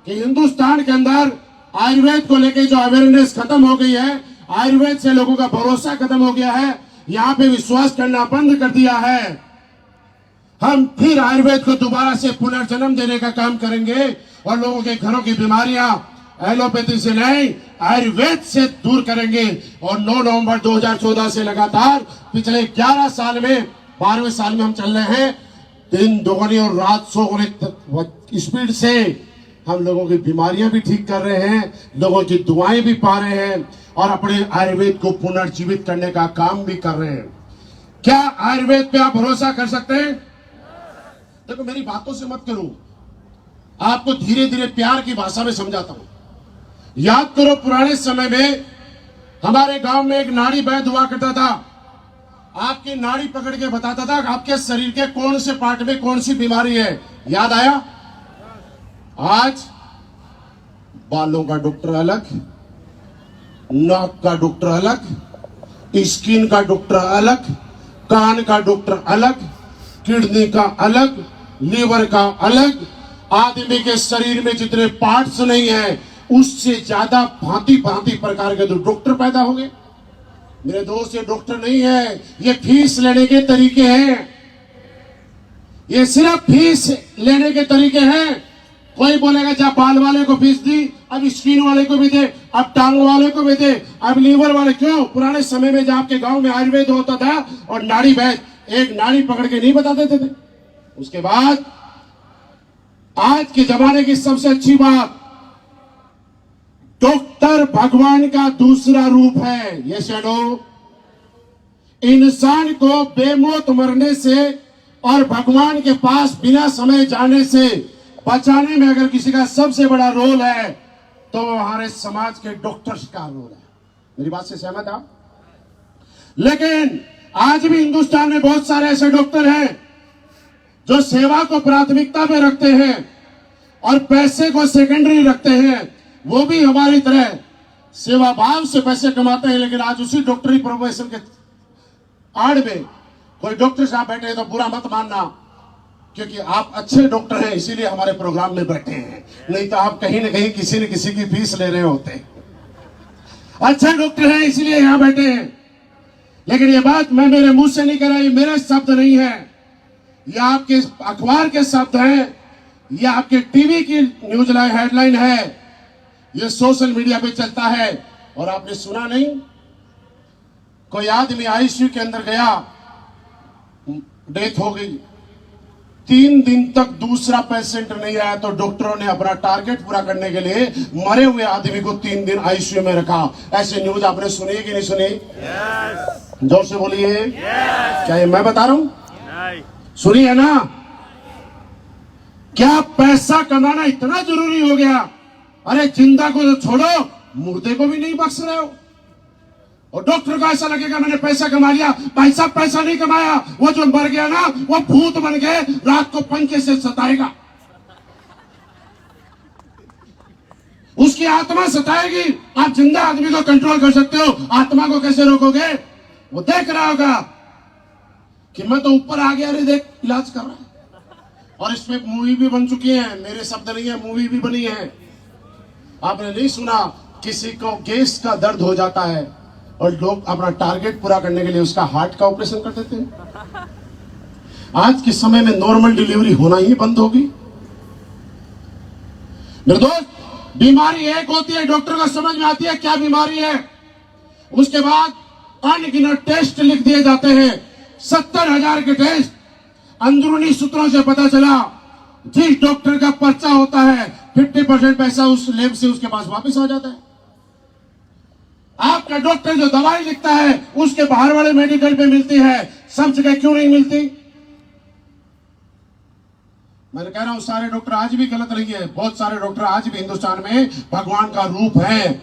कि हिंदुस्तान के अंदर आयुर्वेद को लेकर जो अवेयरनेस खत्म हो गई है, आयुर्वेद से लोगों का भरोसा खत्म हो गया है, यहाँ पे विश्वास करना बंद कर दिया है। हम फिर आयुर्वेद को दोबारा से पुनर्जन्म देने का काम करेंगे, और लोगों के घरों की बीमारियां एलोपैथी से नहीं आयुर्वेद से दूर करेंगे। और 9 नवंबर 2014 से लगातार पिछले 11 साल में 12वें साल में हम चल रहे हैं, दिन दोगुनी और रात सौगुनी स्पीड से हम लोगों की बीमारियां भी ठीक कर रहे हैं, लोगों की दुआएं भी पा रहे हैं, और अपने आयुर्वेद को पुनर्जीवित करने का काम भी कर रहे हैं। क्या आयुर्वेद पे आप भरोसा कर सकते हैं? देखो मेरी बातों से मत करो, आपको धीरे धीरे प्यार की भाषा में समझाता हूं। याद करो पुराने समय में हमारे गांव में एक नाड़ी वैद्य हुआ करता था, आपकी नाड़ी पकड़ के बताता था आपके शरीर के कौन से पार्ट में कौन सी बीमारी है। याद आया? आज बालों का डॉक्टर अलग, नाक का डॉक्टर अलग, स्किन का डॉक्टर अलग, कान का डॉक्टर अलग, किडनी का अलग, लीवर का अलग। आदमी के शरीर में जितने पार्ट्स नहीं है उससे ज्यादा भांति भांति प्रकार के तो डॉक्टर पैदा हो गए। मेरे दोस्त ये डॉक्टर नहीं है, ये फीस लेने के तरीके हैं, ये सिर्फ फीस लेने के तरीके हैं। कोई बोलेगा जब बाल वाले को फीस दी, अब स्किन वाले को भी दे, अब टांग वाले को भी दे, अब लीवर वाले। क्यों? पुराने समय में जब आपके गांव में आयुर्वेद होता था और नाड़ी वैद्य एक नाड़ी पकड़ के नहीं बता देते थे। उसके बाद आज के जमाने की सबसे अच्छी बात, डॉक्टर भगवान का दूसरा रूप है। ये शेडो इंसान को बेमौत मरने से और भगवान के पास बिना समय जाने से बचाने में अगर किसी का सबसे बड़ा रोल है तो वो हमारे समाज के डॉक्टर्स का रोल है। मेरी बात से सहमत आप? लेकिन आज भी हिंदुस्तान में बहुत सारे ऐसे डॉक्टर हैं जो सेवा को प्राथमिकता में रखते हैं और पैसे को सेकेंडरी रखते हैं। वो भी हमारी तरह सेवा भाव से पैसे कमाते हैं, लेकिन आज उसी डॉक्टरी प्रोफेशन के आड़ में कोई डॉक्टर साहब बैठे हैं तो बुरा मत मानना, क्योंकि आप अच्छे डॉक्टर हैं इसीलिए हमारे प्रोग्राम में बैठे हैं, नहीं तो आप कहीं न कहीं किसी न किसी की फीस ले रहे होते। अच्छे डॉक्टर हैं इसीलिए यहां बैठे हैं। लेकिन ये बात मैं मेरे मुंह से नहीं कर रहा, ये मेरे शब्द नहीं है, ये आपके अखबार के शब्द हैं, ये आपके टीवी की न्यूज हेडलाइन है, ये सोशल मीडिया पे चलता है। और आपने सुना नहीं, कोई आदमी आईसीयू के अंदर गया, डेथ हो गई, 3 दिन तक दूसरा पेशेंट नहीं आया तो डॉक्टरों ने अपना टारगेट पूरा करने के लिए मरे हुए आदमी को 3 दिन आईसीयू में रखा। ऐसे न्यूज आपने सुनी कि नहीं सुनी? जोर से बोलिए। क्या ये मैं बता रहा हूं? सुनी है ना? क्या पैसा कमाना इतना जरूरी हो गया? अरे जिंदा को तो छोड़ो, मुर्दे को भी नहीं बख्श रहे हो। और डॉक्टर को ऐसा लगेगा मैंने पैसा कमा लिया। भाई साहब पैसा नहीं कमाया, वो जो मर गया ना वो भूत बन के रात को पंखे से सताएगा, उसकी आत्मा सताएगी। आप जिंदा आदमी को कंट्रोल कर सकते हो, आत्मा को कैसे रोकोगे? वो देख रहा होगा कि मैं तो ऊपर आ गया, अरे देख इलाज कर रहा है। और इसमें मूवी भी बन चुकी है, मेरे शब्द नहीं है, मूवी भी बनी है। आपने नहीं सुना किसी को गैस का दर्द हो जाता है और लोग अपना टारगेट पूरा करने के लिए उसका हार्ट का ऑपरेशन कर देते हैं। आज के समय में नॉर्मल डिलीवरी होना ही बंद होगी। मेरे दोस्त, बीमारी एक होती है, डॉक्टर को समझ में आती है क्या बीमारी है, उसके बाद अनगिनत टेस्ट लिख दिए जाते हैं, 70,000 के टेस्ट। अंदरूनी सूत्रों से पता चला जिस डॉक्टर का पर्चा होता है 50% पैसा उस लैब से उसके पास वापस आ जाता है। आपका डॉक्टर जो दवाई लिखता है उसके बाहर वाले मेडिकल पे मिलती है, सब जगह क्यों नहीं मिलती? मैं कह रहा हूं सारे डॉक्टर आज भी गलत नहीं है, बहुत सारे डॉक्टर आज भी हिंदुस्तान में भगवान का रूप है,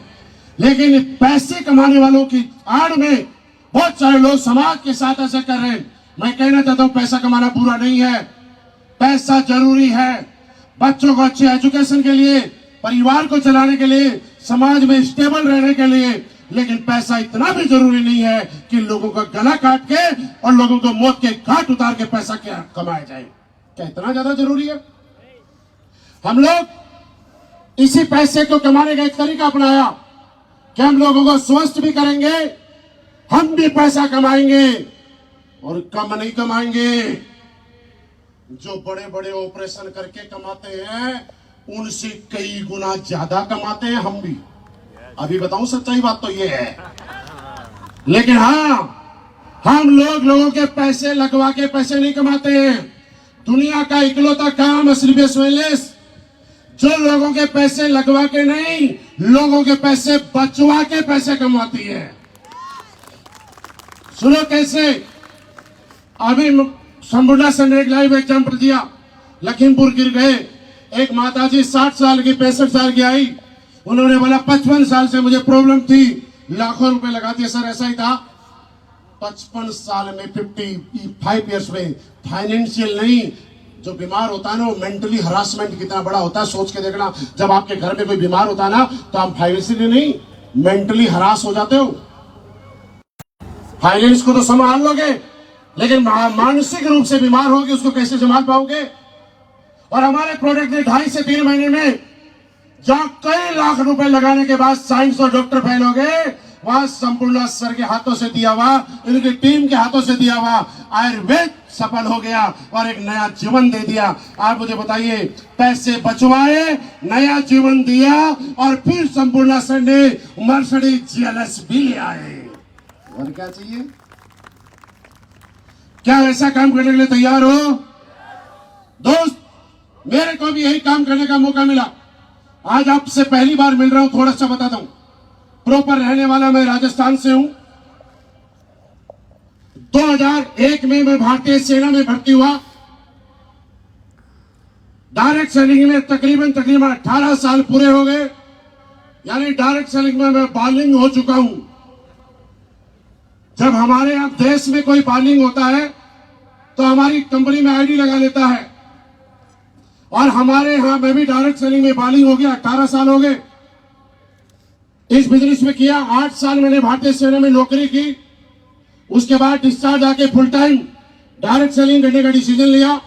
लेकिन पैसे कमाने वालों की आड़ में बहुत सारे लोग समाज के साथ ऐसा कर रहे हैं। मैं कहना चाहता हूं पैसा कमाना बुरा नहीं है, पैसा जरूरी है, बच्चों को अच्छे एजुकेशन के लिए, परिवार को चलाने के लिए, समाज में स्टेबल रहने के लिए, लेकिन पैसा इतना भी जरूरी नहीं है कि लोगों का गला काट के और लोगों को मौत के घाट उतार के पैसा क्या कमाया जाए। क्या इतना ज्यादा जरूरी है? हम लोग इसी पैसे को कमाने का एक तरीका अपनाया कि हम लोगों को स्वस्थ भी करेंगे, हम भी पैसा कमाएंगे और कम नहीं कमाएंगे। जो बड़े बड़े ऑपरेशन करके कमाते हैं उनसे कई गुना ज्यादा कमाते हैं हम भी। अभी बताऊं सच्चाई बात तो ये है, लेकिन हाँ, हम लोगों के पैसे लगवा के पैसे नहीं कमाते हैं। दुनिया का इकलौता काम असली बिजनेस जो लोगों के पैसे लगवा के नहीं, लोगों के पैसे बचवा के पैसे कमाती है। सुनो कैसे। अभी संपूर्ण सन एक लाइव एग्जाम्पल दिया, लखीमपुर गिर गए, एक माताजी 60 साल की 65 साल की आई, उन्होंने बोला 55 साल से मुझे प्रॉब्लम थी, लाखों रुपए लगा दिए। सर ऐसा ही था, 55 साल में 55 ईयर्स में फाइनेंशियल नहीं, जो बीमार होता है ना वो मेंटली हरासमेंट कितना बड़ा होता है सोच के देखना। जब आपके घर में कोई बीमार होता है ना तो आप फाइनेंशियली नहीं मेंटली हरास हो जाते हो। फाइनेंस को तो संभाल लोगे, लेकिन मानसिक रूप से बीमार होगे उसको कैसे संभाल पाओगे? और हमारे प्रोडक्ट ने 2.5 से 3 महीने में जहां कई लाख रुपए लगाने के बाद साइंस और डॉक्टर फेल हो गए, वहां संपूर्ण सर के हाथों से दिया हुआ, इनकी टीम के हाथों से दिया हुआ आयुर्वेद सफल हो गया और एक नया जीवन दे दिया। आप मुझे बताइए, पैसे बचवाए, नया जीवन दिया और फिर संपूर्ण सर ने मर्सिडीज GLS भी ले आए। और क्या चाहिए? क्या ऐसा काम करने के लिए तैयार हो? दोस्त, मेरे को भी यही काम करने का मौका मिला। आज आपसे पहली बार मिल रहा हूं, थोड़ा सा बताता हूं। प्रॉपर रहने वाला मैं राजस्थान से हूं। 2001 में मैं भारतीय सेना में भर्ती हुआ। डायरेक्ट सेलिंग में तकरीबन 18 साल पूरे हो गए, यानी डायरेक्ट सेलिंग में मैं बालिंग हो चुका हूं। जब हमारे यहां देश में कोई बालिंग होता है तो हमारी कंपनी में आईडी लगा लेता है, और हमारे यहां मैं भी डायरेक्ट सेलिंग में बालिंग हो गया, 18 साल हो गए इस बिजनेस में किया। 8 साल मैंने भारतीय सेना में नौकरी की, उसके बाद डिस्चार्ज आके फुल टाइम डायरेक्ट सेलिंग करने का डिसीजन लिया।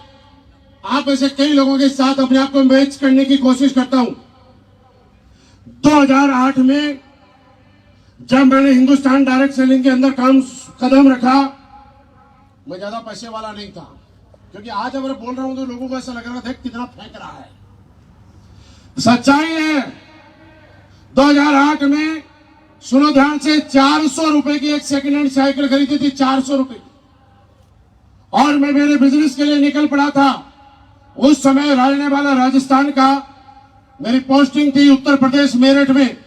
आप ऐसे कई लोगों के साथ अपने आप को मैच करने की कोशिश करता हूं। 2008 में जब मैंने हिंदुस्तान डायरेक्ट सेलिंग के अंदर कदम रखा, मैं ज्यादा पैसे वाला नहीं था, क्योंकि आज अगर बोल रहा हूं तो लोगों को ऐसा लग रहा है देख कितना फेंक रहा है। सच्चाई है, 2008 में सुनो ध्यान से, 400 रुपए की एक सेकेंड हैंड साइकिल खरीदी थी, 400 रुपए, और मैं मेरे बिजनेस के लिए निकल पड़ा था। उस समय रहने वाला राजस्थान का, मेरी पोस्टिंग थी उत्तर प्रदेश मेरठ में।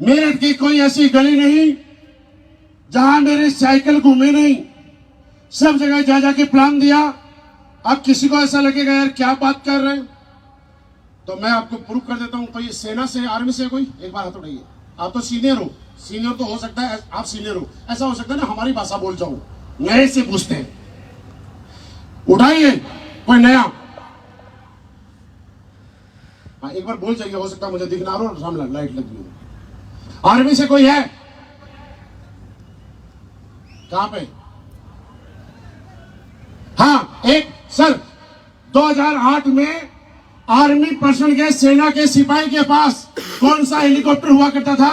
मेरठ की कोई ऐसी गली नहीं जहां मेरी साइकिल घूमे नहीं, सब जगह जा जाके प्लान दिया। अब किसी को ऐसा लगेगा यार क्या बात कर रहे हैं, तो मैं आपको प्रूव कर देता हूं। कोई सेना से, आर्मी से कोई एक बार हाथ उठाइए, आप तो सीनियर हो। सीनियर तो हो सकता है, आप सीनियर हो, ऐसा हो सकता है ना हमारी भाषा बोल जाऊं, नए से पूछते हैं, उठाइए कोई नया। हाँ एक बार बोल चाहिए, हो सकता है मुझे दिख ना रहा हो, सामने लाइट लगी हो। आर्मी से कोई है? कहां पे? हाँ एक सर, 2008 में आर्मी पर्सन के, सेना के सिपाही के पास कौन सा हेलीकॉप्टर हुआ करता था?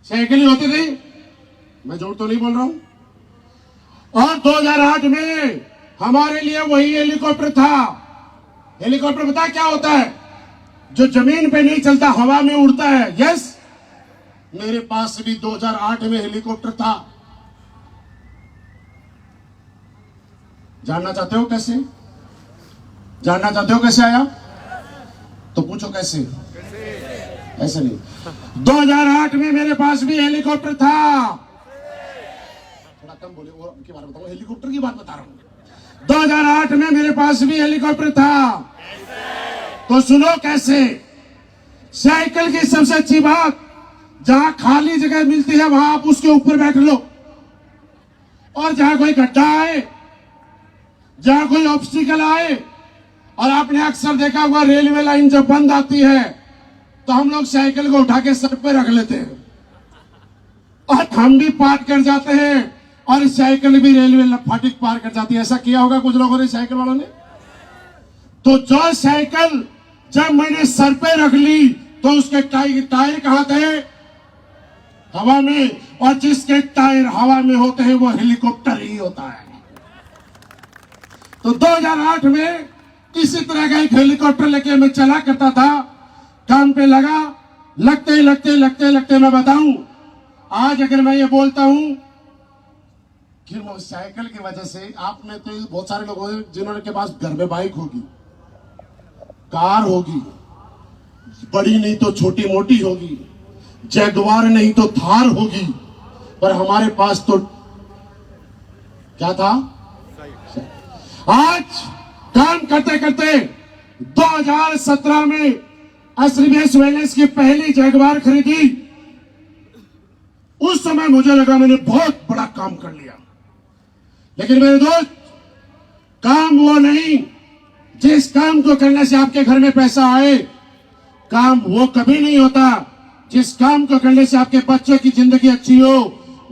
साइकिल ही होती थी, मैं झूठ तो नहीं बोल रहा हूं। और 2008 में हमारे लिए वही हेलीकॉप्टर था। हेलीकॉप्टर पता क्या होता है? जो जमीन पे नहीं चलता, हवा में उड़ता है। यस, मेरे पास भी 2008 में हेलीकॉप्टर था। जानना चाहते हो कैसे? जानना चाहते हो कैसे आया? तो पूछो कैसे? ऐसे नहीं। 2008 में मेरे पास भी हेलीकॉप्टर था। थोड़ा कम बोले, और उनके बारे में बताओ, हेलीकॉप्टर की बात बता रहा हूं। 2008 में मेरे पास भी हेलीकॉप्टर था। तो सुनो कैसे। साइकिल की सबसे अच्छी बात, जहां खाली जगह मिलती है वहां आप उसके ऊपर बैठ लो, और जहां कोई गड्ढा आए, जहां कोई ऑब्स्टिकल आए, और आपने अक्सर देखा होगा रेलवे लाइन जब बंद आती है तो हम लोग साइकिल को उठा के सर पे रख लेते हैं, और हम भी पार कर जाते हैं, और साइकिल भी रेलवे फाटक पार कर जाती है। ऐसा किया होगा कुछ लोगों ने, साइकिल वालों ने। तो जो साइकिल जब मैंने सर पे रख ली तो उसके टायर कहां थे? हवा में। और जिसके टायर हवा में होते हैं वो हेलीकॉप्टर ही होता है। तो 2008 में इसी तरह का एक हेलीकॉप्टर लेके मैं चला करता था, काम पे लगा। लगते मैं बताऊं, आज अगर मैं ये बोलता हूं कि वो साइकिल की वजह से, आपने तो बहुत सारे लोग होंगे जिन्होंने के पास घर में बाइक होगी, कार होगी, बड़ी नहीं तो छोटी मोटी होगी, जैगवार नहीं तो थार होगी, पर हमारे पास तो क्या था? आज काम करते करते 2017 में एसबीएस वेलनेस की पहली जैगवार खरीदी। उस समय मुझे लगा मैंने बहुत बड़ा काम कर लिया, लेकिन मेरे दोस्त, काम वो नहीं जिस काम को करने से आपके घर में पैसा आए। काम वो कभी नहीं होता जिस काम को करने से आपके बच्चे की जिंदगी अच्छी हो।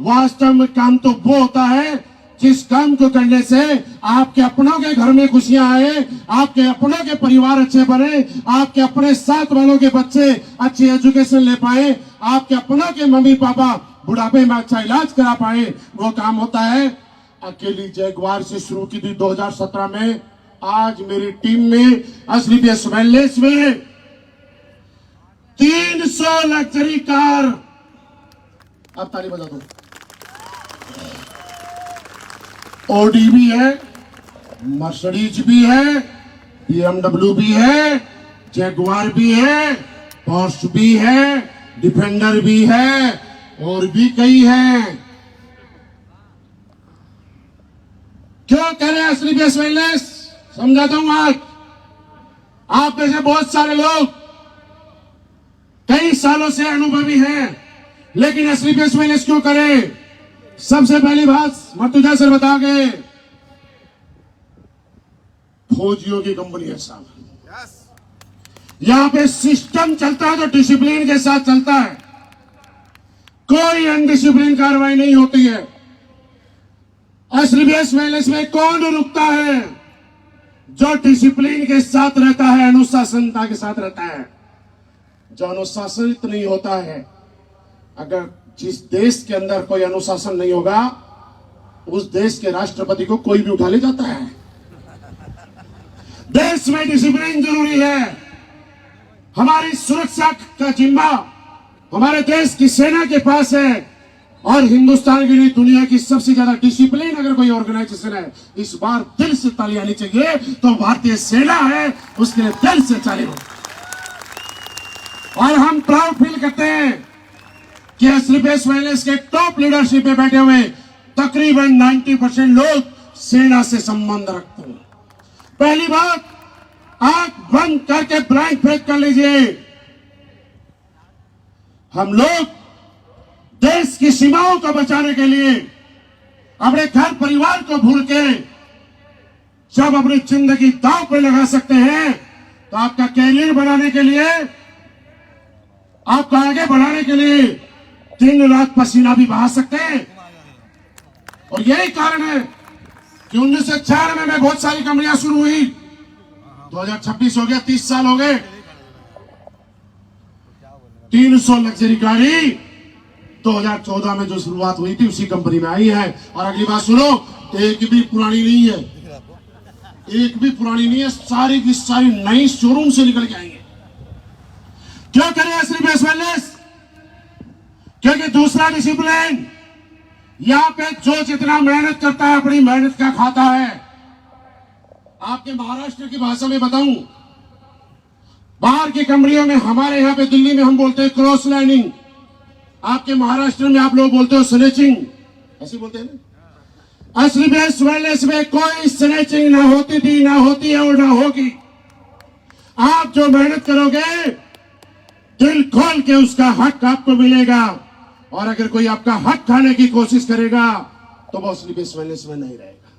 वास्तव में काम तो वो होता है जिस काम को करने से आपके अपनों के घर में खुशियां आए, आपके अपनों के परिवार अच्छे बने, आपके अपने साथ वालों के बच्चे अच्छी एजुकेशन ले पाए, आपके अपनों के मम्मी पापा बुढ़ापे में अच्छा इलाज करा पाए। वो काम होता है। अकेली जैगवार से शुरू की थी 2017 में। आज मेरी टीम में एसबीएस वेलनेस में 300 लग्जरी कार, अब ताली बजा दो, ऑडी भी है, मर्सिडीज भी है, बीएमडब्ल्यू भी है, जैगवार भी है, पोर्श भी है, डिफेंडर भी है, और भी कई हैं। क्यों करें एसबीएस वेलनेस? समझाता हूं। आज आप में से बहुत सारे लोग कई सालों से अनुभवी हैं, लेकिन एसबीएस वेलनेस क्यों करें? सबसे पहली बात मर्तुजा सर बता गए, फौजियों की कंपनी है साहब। यहां पे सिस्टम चलता है तो डिसिप्लिन के साथ चलता है, कोई अनडिसिप्लिन कार्रवाई नहीं होती है। एसबीएस वेलनेस में कौन रुकता है? जो डिसिप्लिन के साथ रहता है, अनुशासनता के साथ रहता है। जो अनुशासित नहीं होता है, अगर जिस देश के अंदर कोई अनुशासन नहीं होगा, उस देश के राष्ट्रपति को कोई भी उठा ले जाता है। देश में डिसिप्लिन जरूरी है। हमारी सुरक्षा का जिम्मा हमारे देश की सेना के पास है, और हिंदुस्तान की नहीं दुनिया की सबसे ज्यादा डिसिप्लिन अगर कोई ऑर्गेनाइजेशन है, इस बार दिल से ताली आनी चाहिए, तो भारतीय सेना है, उसके लिए दिल से ताली हो। और हम प्राउड फील करते हैं कि एसबीएस वेलनेस के टॉप लीडरशिप में बैठे हुए तकरीबन 90% लोग सेना से संबंध रखते हैं। पहली बात, आंख बंद करके ब्लैंक फेंक कर लीजिए। हम लोग देश की सीमाओं को बचाने के लिए अपने घर परिवार को भूल के जब अपनी जिंदगी दांव पे लगा सकते हैं, तो आपका कैरियर बनाने के लिए, आपको आगे बढ़ाने के लिए दिन रात पसीना भी बहा सकते हैं। और यही कारण है कि 1996 में बहुत सारी कंपनियां शुरू हुई, 2026 हो गया, 30 साल हो गए। 300 लग्जरी गाड़ी 2014 में जो शुरुआत हुई थी उसी कंपनी में आई है। और अगली बात सुनो, एक भी पुरानी नहीं है, एक भी पुरानी नहीं है, सारी की सारी नई शोरूम से निकल के आई है। क्यों करें सिर्फ वेलनेस? क्योंकि दूसरा डिसिप्लिन, यहां पे जो जितना मेहनत करता है अपनी मेहनत का खाता है। आपके महाराष्ट्र की भाषा में बताऊं, बाहर की कंपनियों में, हमारे यहां पे दिल्ली में हम बोलते हैं क्रॉस लाइनिंग, आपके महाराष्ट्र में आप लोग बोलते हो स्नेचिंग, ऐसे बोलते हैं ना। असली बेस्ट वेलनेस में कोई स्नेचिंग ना होती थी, ना होती है और ना होगी। आप जो मेहनत करोगे दिल खोल के उसका हक आपको मिलेगा। और अगर कोई आपका हक खाने की कोशिश करेगा तो वो असली बेस्ट वेलनेस में नहीं रहेगा।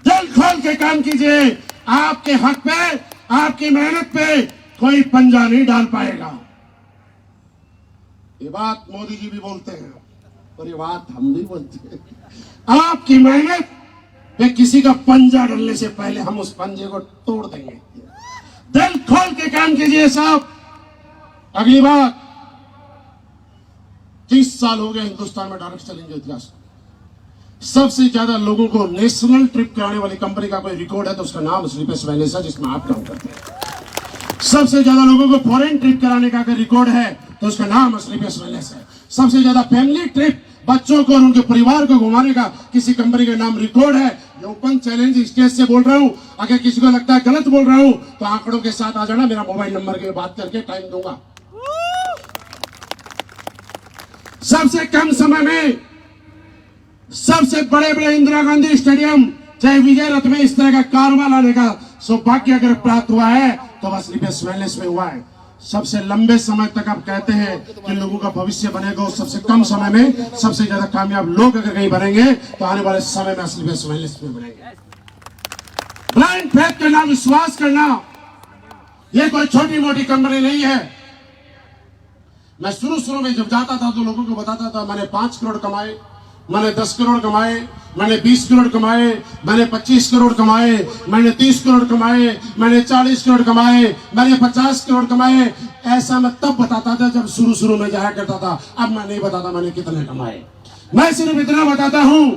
दिल खोल के काम कीजिए, आपके हक पे, आपकी मेहनत पे कोई पंजा नहीं डाल पाएगा। ये बात मोदी जी भी बोलते हैं और ये बात हम भी बोलते हैं। आपकी मेहनत पे किसी का पंजा डालने से पहले हम उस पंजे को तोड़ देंगे। दिल खोल के काम कीजिए साहब। अगली बात, 30 साल हो गए हिंदुस्तान में डायरेक्ट सेलिंग इतिहास। सबसे ज्यादा लोगों को नेशनल ट्रिप कराने वाली कंपनी का कोई रिकॉर्ड है तो उसका नाम स्लीपेस्ट वेलनेस है, जिसमें आप काम करते हैं। सबसे ज्यादा लोगों को फॉरेन ट्रिप कराने का कोई रिकॉर्ड है तो उसका नाम स्लीपेस्ट वेलनेस है। सबसे ज्यादा फैमिली ट्रिप बच्चों को और उनके परिवार को घुमाने का किसी कंपनी का नाम रिकॉर्ड है। ये ओपन चैलेंज स्टेज से बोल रहा हूं, अगर किसी को लगता है गलत बोल रहा हूं तो आंकड़ों के साथ आ जाना, मेरा मोबाइल नंबर के बात करके टाइम दूंगा। सबसे कम समय में सबसे बड़े बड़े इंदिरा गांधी स्टेडियम चाहे विजय रथ में इस तरह का कारवा लाने का सौभाग्य अगर प्राप्त हुआ है तो बस स्लीपेस्ट वेलनेस में हुआ है। सबसे लंबे समय तक आप कहते हैं कि लोगों का भविष्य बनेगा, और सबसे कम समय में सबसे ज्यादा कामयाब लोग अगर कहीं बनेंगे तो आने वाले समय में स्लीपेस्ट वेलनेस में बनेंगे। ब्लाइंड फेथ करना, विश्वास करना, ये कोई छोटी मोटी कंपनी नहीं है। मैं शुरू में जब जाता था तो लोगों को बताता था मैंने 5 करोड़ कमाए, मैंने 10 करोड़ कमाए, मैंने 20 करोड़ कमाए, मैंने 25 करोड़ कमाए, मैंने 30 करोड़ कमाए, मैंने 40 करोड़ कमाए, मैंने 50 करोड़ कमाए। ऐसा मैं तब बताता था जब शुरू में जाया करता था। अब मैं नहीं बताता मैंने कितने कमाए। मैं सिर्फ इतना बताता हूं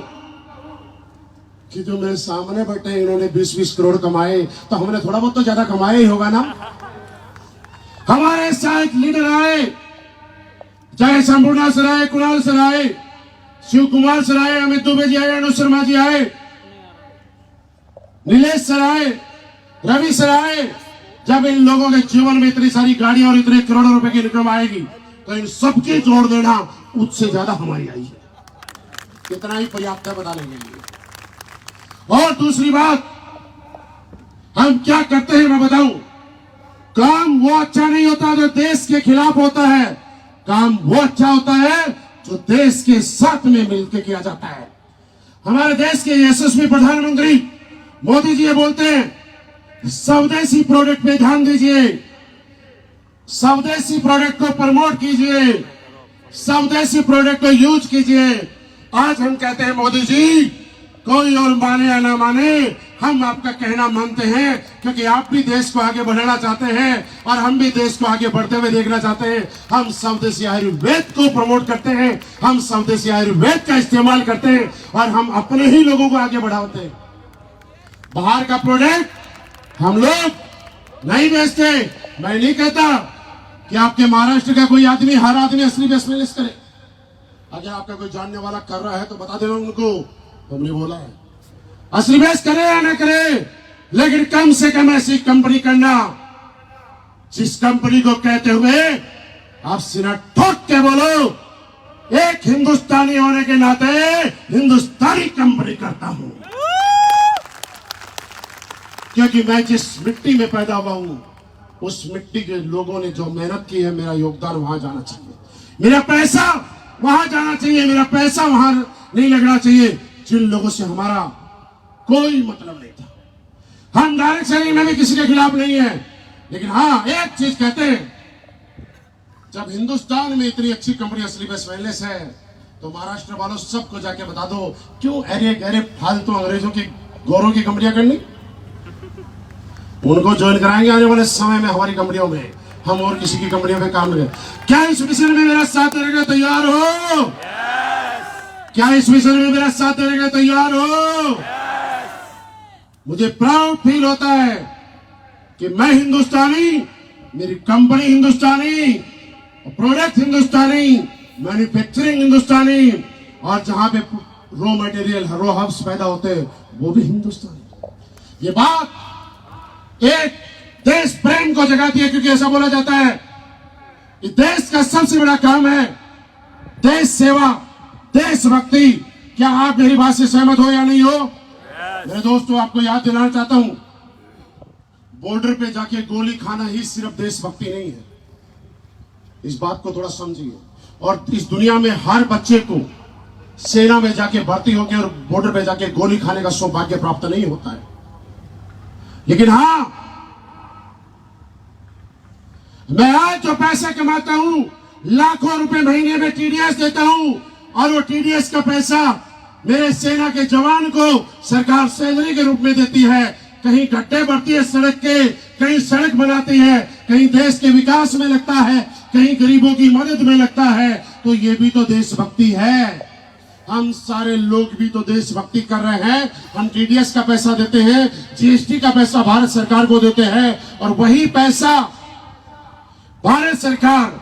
कि जो मेरे सामने बैठे इन्होंने 20-20 करोड़ कमाए तो हमने थोड़ा बहुत तो ज्यादा कमाया ही होगा ना। हमारे साथ लीडर आए, चाहे संपूर्णा सर आए, कुणाल सर आए, शिव कुमार सर आए, अमित दुबे जी आए, अनुज शर्मा जी आए, नीलेश सर आए, रवि सर आए। जब इन लोगों के जीवन में इतनी सारी गाड़ियां और इतने करोड़ों रुपए की इनकम आएगी तो इन सबकी जोड़ देना उससे ज्यादा हमारी आई है। इतना ही पर्याप्त है बताने के लिए। और दूसरी बात, हम क्या करते हैं मैं बताऊं। काम वो अच्छा नहीं होता जो देश के खिलाफ होता है, काम वो अच्छा होता है जो देश के साथ में मिलकर किया जाता है। हमारे देश के यशस्वी प्रधानमंत्री मोदी जी ये बोलते हैं स्वदेशी प्रोडक्ट पे ध्यान दीजिए, स्वदेशी प्रोडक्ट को प्रमोट कीजिए, स्वदेशी प्रोडक्ट को यूज कीजिए। आज हम कहते हैं मोदी जी, कोई और माने या ना माने, हम आपका कहना मानते हैं क्योंकि आप भी देश को आगे बढ़ाना चाहते हैं और हम भी देश को आगे बढ़ते हुए देखना चाहते हैं। हम स्वदेशी आयुर्वेद को प्रमोट करते हैं, हम स्वदेशी आयुर्वेद का इस्तेमाल करते हैं और हम अपने ही लोगों को आगे बढ़ाते हैं। बाहर का प्रोडक्ट हम लोग नहीं बेचते। मैं नहीं कहता कि आपके महाराष्ट्र का कोई आदमी, हर आदमी असली बेस्ट वेलनेस करे। अगर आपका कोई जानने वाला कर रहा है तो बता देना उनको, हमने बोला है असली बेस्ट करे या ना करे, लेकिन कम से कम ऐसी कंपनी करना जिस कंपनी को कहते हुए आप सीना ठोक के बोलो, एक हिंदुस्तानी होने के नाते हिंदुस्तानी कंपनी करता हूं, क्योंकि मैं जिस मिट्टी में पैदा हुआ हूं उस मिट्टी के लोगों ने जो मेहनत की है, मेरा योगदान वहां जाना चाहिए, मेरा पैसा वहां जाना चाहिए, मेरा पैसा वहां नहीं लगना चाहिए जिन लोगों से हमारा कोई मतलब नहीं था। हम डायरेक्ट सेलिंग में भी किसी के खिलाफ नहीं है, लेकिन हाँ एक चीज कहते हैं, जब हिंदुस्तान में इतनी अच्छी कंपनी स्लीपर्स वेलनेस है तो महाराष्ट्र वालों सबको जाके बता दो क्यों अरे गहरे फालतू अंग्रेजों की गौरों की कंपनियां करनी। उनको ज्वाइन कराएंगे आने वाले समय में हमारी कंपनियों में, हम और किसी की कंपनियों में काम नहीं। क्या इस मिशन में मेरा साथ देने के तैयार हो? क्या इस मिशन में मेरा साथ देने के तैयार हो? मुझे प्राउड फील होता है कि मैं हिंदुस्तानी, मेरी कंपनी हिंदुस्तानी, प्रोडक्ट हिंदुस्तानी, मैन्युफैक्चरिंग हिंदुस्तानी, और जहां पे रॉ मटेरियल रॉ हब्स पैदा होते हैं वो भी हिंदुस्तानी। ये बात एक देश प्रेम को जगाती है, क्योंकि ऐसा बोला जाता है कि देश का सबसे बड़ा काम है देश सेवा, देशभक्ति। क्या आप मेरी बात से सहमत हो या नहीं हो? मेरे दोस्तों, आपको याद दिलाना चाहता हूं, बॉर्डर पे जाके गोली खाना ही सिर्फ देशभक्ति नहीं है, इस बात को थोड़ा समझिए। और इस दुनिया में हर बच्चे को सेना में जाके भर्ती होकर और बॉर्डर पे जाके गोली खाने का सौभाग्य प्राप्त नहीं होता है, लेकिन हां, मैं आज जो पैसा कमाता हूं, लाखों रुपए महीने में टीडीएस देता हूं, और वो टीडीएस का पैसा मेरे सेना के जवान को सरकार सैलरी के रूप में देती है। कहीं गड्ढे भरती है सड़क के, कहीं सड़क बनाती है, कहीं देश के विकास में लगता है, कहीं गरीबों की मदद में लगता है। तो ये भी तो देशभक्ति है। हम सारे लोग भी तो देशभक्ति कर रहे हैं। हम टीडीएस का पैसा देते हैं, जीएसटी का पैसा भारत सरकार को देते हैं, और वही पैसा भारत सरकार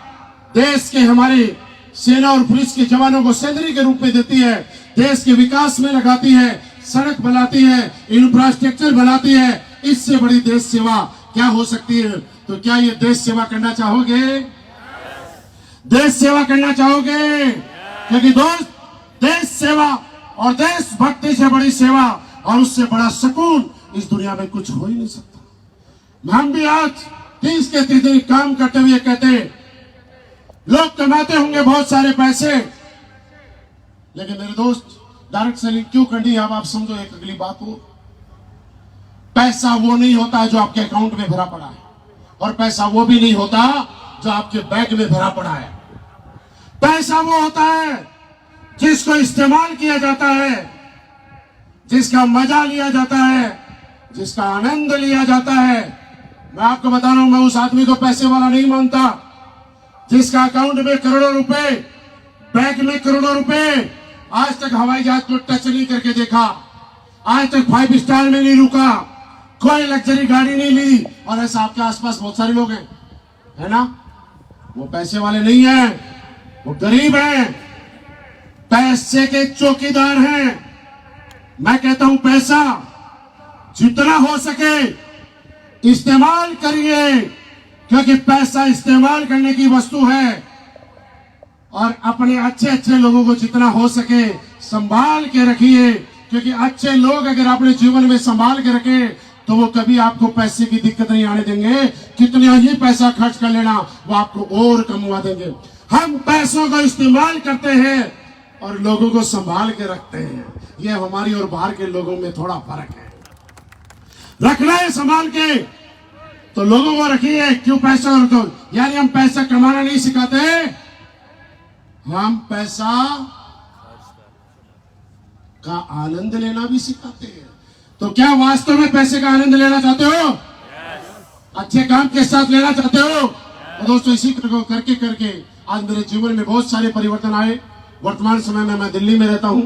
देश के हमारे सेना और पुलिस के जवानों को सैलरी के रूप में देती है, देश के विकास में लगाती है, सड़क बनाती है, इंफ्रास्ट्रक्चर बनाती है। इससे बड़ी देश सेवा क्या हो सकती है? तो क्या ये देश सेवा करना चाहोगे? देश सेवा करना चाहोगे? क्योंकि दोस्त, देश सेवा और देशभक्ति से बड़ी सेवा और उससे बड़ा सुकून इस दुनिया में कुछ हो ही नहीं सकता। हम भी आज 30 के 30 दिन काम करते हुए कहते हैं, लोग कमाते होंगे बहुत सारे पैसे, लेकिन मेरे दोस्त, डायरेक्ट सेलिंग क्यों करनी है? अब आप समझो एक अगली बात हो, पैसा वो नहीं होता है जो आपके अकाउंट में भरा पड़ा है, और पैसा वो भी नहीं होता जो आपके बैग में भरा पड़ा है। पैसा वो होता है जिसको इस्तेमाल किया जाता है, जिसका मजा लिया जाता है, जिसका आनंद लिया जाता है। मैं आपको बता रहा हूं, मैं उस आदमी को पैसे वाला नहीं मानता जिसका अकाउंट में करोड़ों रुपए, बैग में करोड़ों रुपए, आज तक हवाई जहाज को टच नहीं करके देखा, आज तक 5 स्टार में नहीं रुका, कोई लग्जरी गाड़ी नहीं ली, और ऐसा आपके आसपास बहुत सारे लोग हैं, है ना? वो पैसे वाले नहीं हैं, वो गरीब हैं, पैसे के चौकीदार हैं। मैं कहता हूं, पैसा जितना हो सके इस्तेमाल करिए, क्योंकि पैसा इस्तेमाल करने की वस्तु है, और अपने अच्छे अच्छे लोगों को जितना हो सके संभाल के रखिए, क्योंकि अच्छे लोग अगर अपने जीवन में संभाल के रखें तो वो कभी आपको पैसे की दिक्कत नहीं आने देंगे। कितना ही पैसा खर्च कर लेना, वो आपको और कमवा देंगे। हम पैसों का इस्तेमाल करते हैं और लोगों को संभाल के रखते हैं। ये हमारी और बाहर के लोगों में थोड़ा फर्क है। रखना है संभाल के तो लोगों को रखिए, क्यों पैसा रखो? यानी हम पैसा कमाना नहीं सिखाते, हम पैसा का आनंद लेना भी सिखाते हैं। तो क्या वास्तव में पैसे का आनंद लेना चाहते हो? अच्छे काम के साथ लेना चाहते हो? तो दोस्तों, इसी करके करके आज मेरे जीवन में बहुत सारे परिवर्तन आए। वर्तमान समय में मैं दिल्ली में रहता हूं,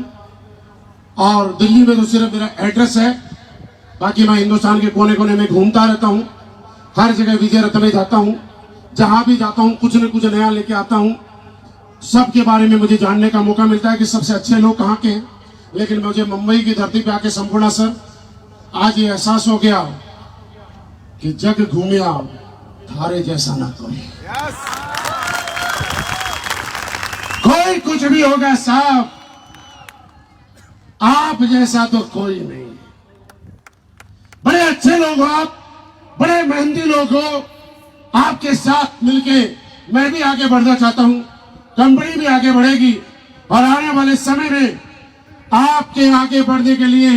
और दिल्ली में तो सिर्फ मेरा एड्रेस है, बाकी मैं हिंदुस्तान के कोने कोने में घूमता रहता हूं। हर जगह विजय रथ में जाता हूं, जहां भी जाता हूं कुछ न कुछ नया लेके आता हूं। सबके बारे में मुझे जानने का मौका मिलता है कि सबसे अच्छे लोग कहाँ के हैं। लेकिन मुझे मुंबई की धरती पे आके संपूर्ण सर आज ये एहसास हो गया कि जग घूमिया थारे जैसा ना कोई। कोई कुछ भी होगा साहब, आप जैसा तो कोई नहीं। बड़े अच्छे लोग हो आप, बड़े मेहनती लोग हो, आपके साथ मिलके मैं भी आगे बढ़ना चाहता हूं, कंपनी भी आगे बढ़ेगी और आने वाले समय में आपके आगे बढ़ने के लिए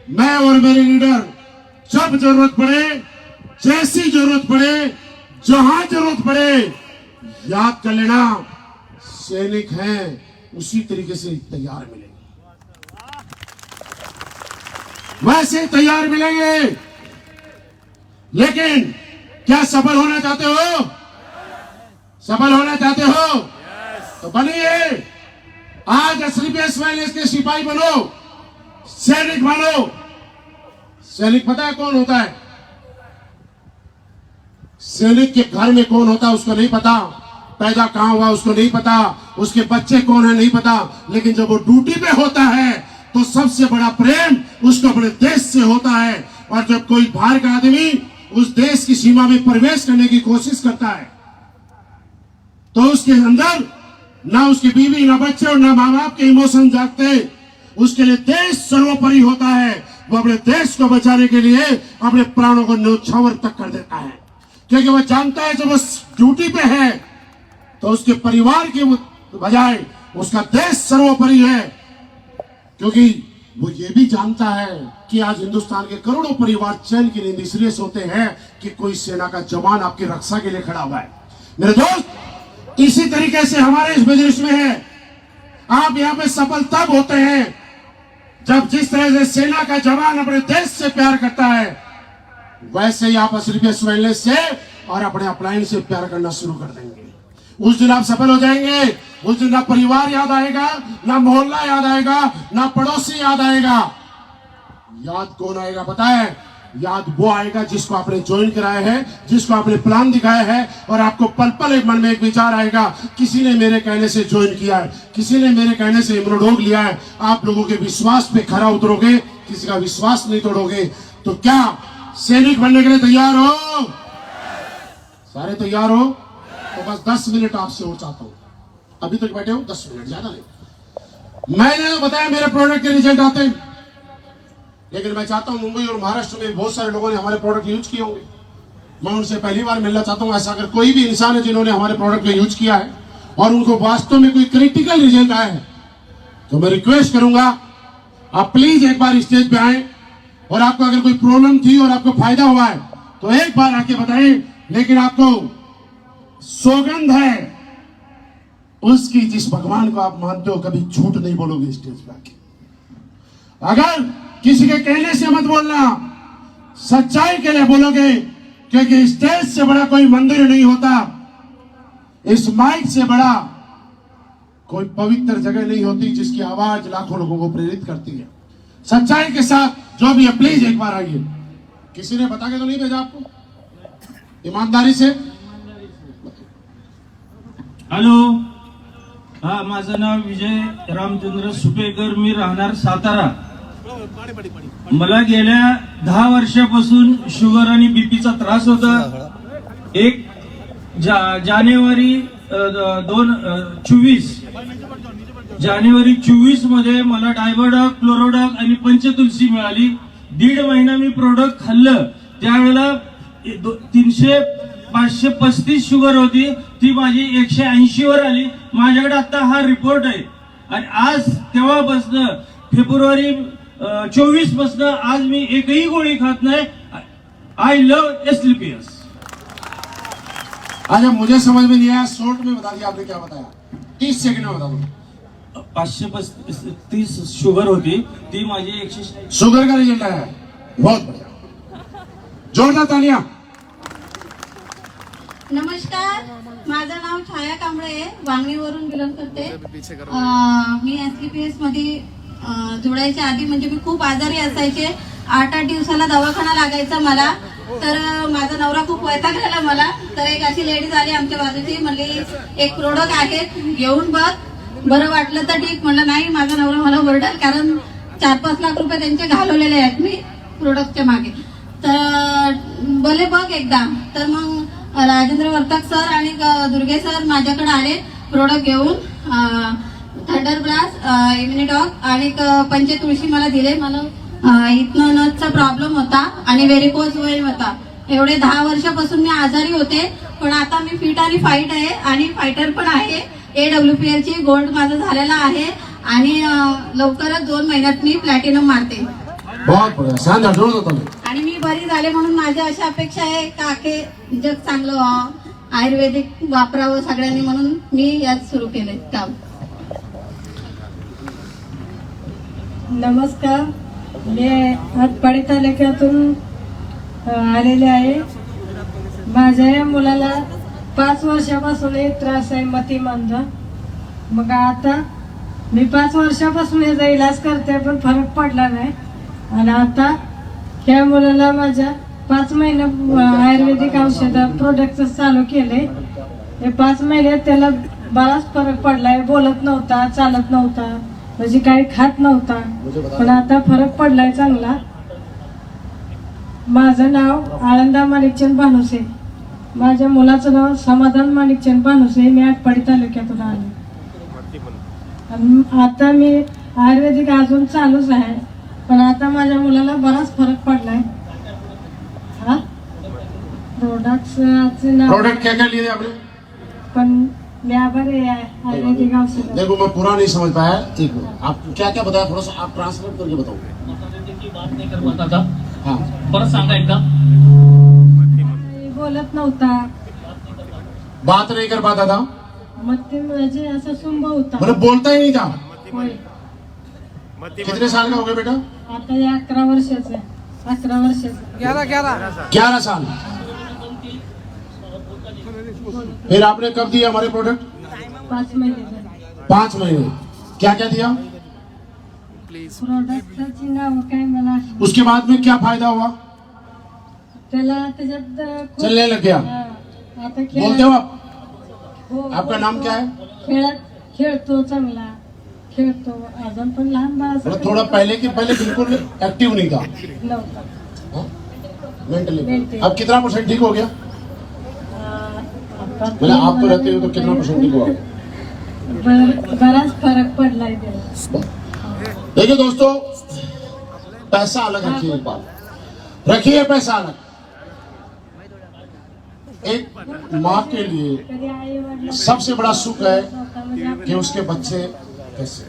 मैं और मेरे लीडर जब जरूरत पड़े, जैसी जरूरत पड़े, जहां जरूरत पड़े, याद कर लेना सैनिक हैं, उसी तरीके से तैयार मिलेंगे, वैसे तैयार मिलेंगे। लेकिन क्या सफल होना चाहते हो? सफल होना चाहते हो तो बनिए। आज एसडीपीएस वायलेंस के सिपाही बनो, सैनिक बनो। सैनिक पता है कौन होता है? सैनिक के घर में कौन होता है उसको नहीं पता, पैदा कहां हुआ उसको नहीं पता, उसके बच्चे कौन है नहीं पता, लेकिन जब वो ड्यूटी पे होता है तो सबसे बड़ा प्रेम उसको अपने देश से होता है। और जब कोई बाहर का आदमी उस देश की सीमा में प्रवेश करने की कोशिश करता है तो उसके अंदर ना उसकी बीवी, ना बच्चे और ना माँ बाप के इमोशन जागते। उसके लिए देश सर्वोपरि होता है। वो अपने देश को बचाने के लिए अपने प्राणों को न्यौछावर तक कर देता है, क्योंकि वो जानता है जब वो ड्यूटी पे है तो उसके परिवार के बजाय उसका देश सर्वोपरि है। क्योंकि वो ये भी जानता है कि आज हिंदुस्तान के करोड़ों परिवार चैन की नींद इसलिए सोते हैं कि कोई सेना का जवान आपकी रक्षा के लिए खड़ा हुआ है। मेरे दोस्त, इसी तरीके से हमारे इस बिजनेस में है। आप यहाँ पे सफल तब होते हैं जब जिस तरह से सेना का जवान अपने देश से प्यार करता है, वैसे ही आप एसडीपीएस वायलेंस से और अपने अपलाइन से प्यार करना शुरू कर देंगे। उस दिन आप सफल हो जाएंगे। उस दिन ना परिवार याद आएगा, ना मोहल्ला याद आएगा, ना पड़ोसी याद आएगा। याद कौन आएगा पता है? याद वो आएगा जिसको आपने ज्वाइन कराया है, जिसको आपने प्लान दिखाया है, और आपको पल पल एक मन में एक विचार आएगा, किसी ने मेरे कहने से ज्वाइन किया है, किसी ने मेरे कहने से इम्यूनोडोग लिया है। आप लोगों के विश्वास पे खरा उतरोगे, किसी का विश्वास नहीं तोड़ोगे। तो क्या सैनिक बनने के लिए तैयार हो? सारे तैयार हो? तो बस 10 मिनट आपसे और चाहता हूं। अभी तक बैठे हो 10 मिनट, ज्यादा नहीं। मैंने तो बताया मेरे प्रोडक्ट के रिजल्ट आते हैं, लेकिन मैं चाहता हूं मुंबई और महाराष्ट्र में बहुत सारे लोगों ने हमारे प्रोडक्ट यूज किए होंगे। मैं उनसे पहली बार मिलना चाहता हूं। ऐसा अगर कोई भी इंसान है जिन्होंने हमारे प्रोडक्ट को यूज किया है और उनको वास्तव में कोई क्रिटिकल रिजल्ट आया है, तो मैं रिक्वेस्ट करूंगा आप प्लीज एक बार स्टेज पे आए, और आपको अगर कोई प्रॉब्लम थी और आपको फायदा हुआ है तो एक बार आके बताएं। लेकिन आपको सौगंध है उसकी जिस भगवान को आप मानते हो, कभी झूठ नहीं बोलोगे स्टेज पे आके। अगर किसी के कहने से मत बोलना, सच्चाई के लिए बोलोगे, क्योंकि स्टेज से बड़ा कोई मंदिर नहीं होता, इस माइक से बड़ा कोई पवित्र जगह नहीं होती जिसकी आवाज लाखों लोगों को प्रेरित करती है। सच्चाई के साथ जो भी है प्लीज एक बार आइए। किसी ने बता के तो नहीं भेजा आपको? ईमानदारी से। हॅलो, हा माझं नाव विजय रामचंद्र सुपेकर, मी राहणार सातारा। मला गेल्या 10 वर्षापासून शुगर आणि बीपीचा त्रास होता। एक जानेवारी 24 मध्ये मला डायबोडॉक, क्लोरोडॉक आणि पंचतुलसी मिळाली। 1.5 महिना मी प्रोडक्ट खाल्लं, त्यावेळेला 535 शुगर होती, ती माझी 180 वर आली। माझ्याकडे आता हा रिपोर्ट आहे। आणि आज तेव्हापासून फेब्रुवारी 24 पासून आज मी एकही गोळी खात नाही। I love SDPS. अच्छा, मुझे समझ में नहीं आया, शॉर्ट में बता दिया आपने। क्या बताया? 30 सेकंड में बता दो। 535 शुगर होती, ती माझी 160। शुगर का रिजल्ट आया है, बहुत बढ़िया, जोरदार तालियां। नमस्कार, माझं नाव छाया कांबळे आहे, वांगणीवरून बिलॉंग करते। मी एसडीपीएस मध्ये जोडायच्या आधी म्हणजे मी खूप आजारी असायचे। 8-8 दिवसाला दवाखाना लागायचा मला। तर माझा नवरा खूप वैतागलेला मला। तर एक अशी लेडीज आली आमच्या बाजूची, म्हणली एक प्रोडक्ट आहे घेऊन बघ, बरं वाटलं तर ठीक। म्हणलं नाही, माझा नवरा मला ओरडेल, कारण 4-5 लाख रुपये त्यांचे घालवलेले आहेत मी प्रोडक्टच्या मागे। तर बोले बघ एकदा। तर मग राजेंद्र वर्तक सर आणि दुर्गे सर माझ्याकडे आले प्रोडक्ट घेऊन। थंडर ब्लास्ट, इम्युनिडॉग आणि पंचतुळसी मला दिले। मला इथनं नसचा प्रॉब्लेम होता आणि व्हेरिकोज वेन होता। एवढे 10 वर्षापासून मी आजारी होते, पण आता मी फिट आणि फाईट आहे आणि फायटर पण आहे. AWPL ची गोल्ड माझं झालेला आहे आणि लवकरच 2 महिन्यात मी प्लॅटिनम मारते. बहुत बढ़िया, शानदार, जोर दो तुम्हें. आणि मी बरी झाले म्हणून माझी अशी अपेक्षा आहे का की जग चांगलं व्हावं, आयुर्वेदिक वापरावं सगळ्यांनी, म्हणून मी यात सुरू केलंय काम. नमस्कार, मी आटपाडी तालुक्यातून आलेले आहे. माझ्या या मुलाला 5 वर्षापासून एक त्रास आहे, मतिमंद. मग आता मी 5 वर्षापासून याचा इलाज करते, पण फरक पडला नाही. आणि आता त्या मुलाला माझ्या 5 महिने आयुर्वेदिक औषध प्रोडक्ट चालू केले. हे 5 महिन्यात त्याला बराच फरक पडलाय. बोलत नव्हता, चालत नव्हता, म्हणजे काही खात नव्हता, पण आता फरक पडलाय चांगला. माझं नाव आळंदा माणिकचंद भानुसे. माझ्या मुलाचं नाव समाधान माणिकचंद भानुसे. मी आटपाडी तालुक्यातून आले. आणि आता मी आयुर्वेदिक अजून चालूच आहे, पण आता माझ्या मुलाला बराच फरक पडलाय. हा प्रोडक्टचं नाव प्रोडक्ट क्या क्या लिए आपने? पण मी आभारी आहे आयुर्वेदिक औषध. देखो मैं पूरा नहीं समझ पाया, एक मिनट, आप क्या क्या बताया, थोड़ा सा आप ट्रांसलेट करके बताओ. की बात नाही कर पाहत आता. हाँ, परत सांगा एकदा. बोलत नव्हता, बात नहीं कर पाता था, मग ते म्हणजे असं सुंब होता. मतलब बोलता ही नहीं था. होय. कितने साल का हो गया बेटा? आता हे 11 वर्षाचं आहे. 11 वर्षाचं. 11 साल. फिर आपने कब दिया हमारे प्रोडक्ट? 5 महिने झाले. 5 महीने. क्या क्या दिया? प्रोडक्टची नाव काय मला, उसके बाद में क्या फायदा हुआ? त्याला त्याच्यात खूप- चलने लग गया. हा. आता बोलते हो आप? हो, आपका नाम क्या है? खेळतो चांगला, खेळतो. अजून पण लहान बाळ मतलब थोड़ा पहले बिल्कुल एक्टिव नहीं था नव्हता. मेंटली. Mentally. अब कितना % ठीक हो गया? आता मतलब आप तो रहते हो तो कितना % ठीक हुआ? बराच फरक पडलाय त्याला. देखिए दोस्तों, पैसा अलग रखिए, एक बात रखिए, पैसा अलग. एक माँ के लिए कधी आई वडील सबसे बड़ा सुख है कि उसके बच्चे कैसे.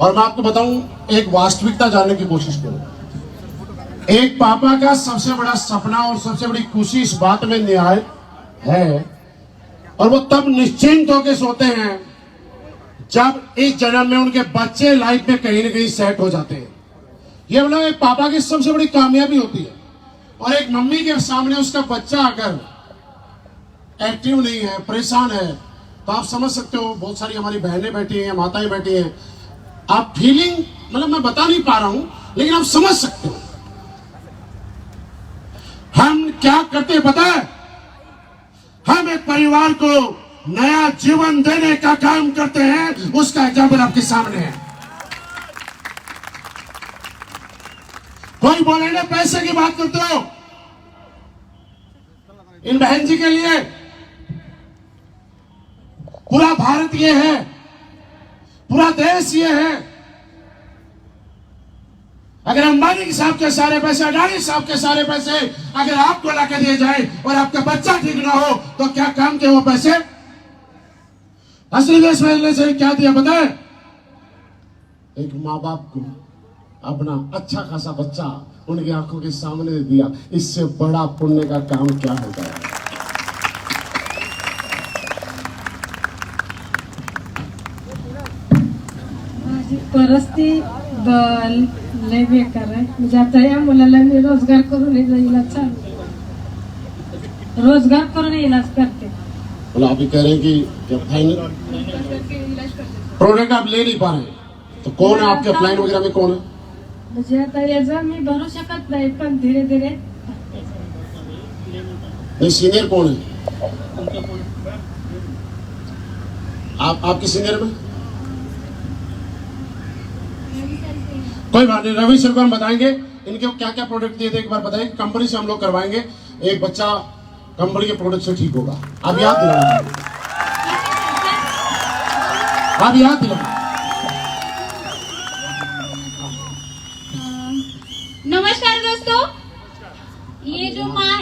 और मैं आपको बताऊं, एक वास्तविकता जानने की कोशिश करो. एक पापा का सबसे बड़ा सपना और सबसे बड़ी खुशी इस बात में न्याय है, और वो तब निश्चिंत होकर सोते हैं जब इस जन्म में उनके बच्चे लाइफ में कहीं ना कहीं सेट हो जाते हैं. ये मतलब एक पापा की सबसे बड़ी कामयाबी होती है. और एक मम्मी के सामने उसका बच्चा अगर एक्टिव नहीं है, परेशान है, तो आप समझ सकते हो. बहुत सारी हमारी बहनें बैठी हैं, माताएं बैठी हैं, आप फीलिंग, मतलब मैं बता नहीं पा रहा हूं, लेकिन आप समझ सकते हो. हम क्या करते हैं पता है? हम एक परिवार को नया जीवन देने का काम करते हैं. उसका एग्जाम्पल आपके सामने है. कोई बोले ना पैसे की बात करते हो, इन बहन जी के लिए पूरा भारत ये है, पूरा देश ये है. अगर अंबानी साहब के सारे पैसे, अडानी साहब के सारे पैसे अगर आपको ला के दिए जाए और आपका बच्चा ठीक ना हो, तो क्या काम के वो पैसे? असली देश में से क्या दिया पता है? एक माँ बाप को अपना अच्छा खासा बच्चा उनकी आंखों के सामने दे दिया. इससे बड़ा पुण्य का काम क्या होता है? माझी परिस्थिती लय बेकार आहे. म्हणजे आता या मुलाला मी रोजगार करून इलाज चालू, रोजगार करून इलाज करते. बोला आप ये कह रहे हैं कि फाइनल प्रोडक्ट आप ले नहीं पा रहे हैं, तो कौन है आपके अपलाइन वगैरह में, कौन है? म्हणजे आता याचा मी भरू शकत नाही, पण धीरे धीरे. नहीं, सीनियर कौन है आपके सीनियर में? कोई बात नहीं, रवि सर को हम बताएंगे इनके क्या क्या प्रोडक्ट दिए थे, एक बार बताएंगे. कंपनी से हम लोग करवाएंगे. एक बच्चा कंपनी के प्रोडक्ट से ठीक होगा. आप याद दिलाना, आप याद दिलाना. नमस्कार दोस्तों, ये जो माँ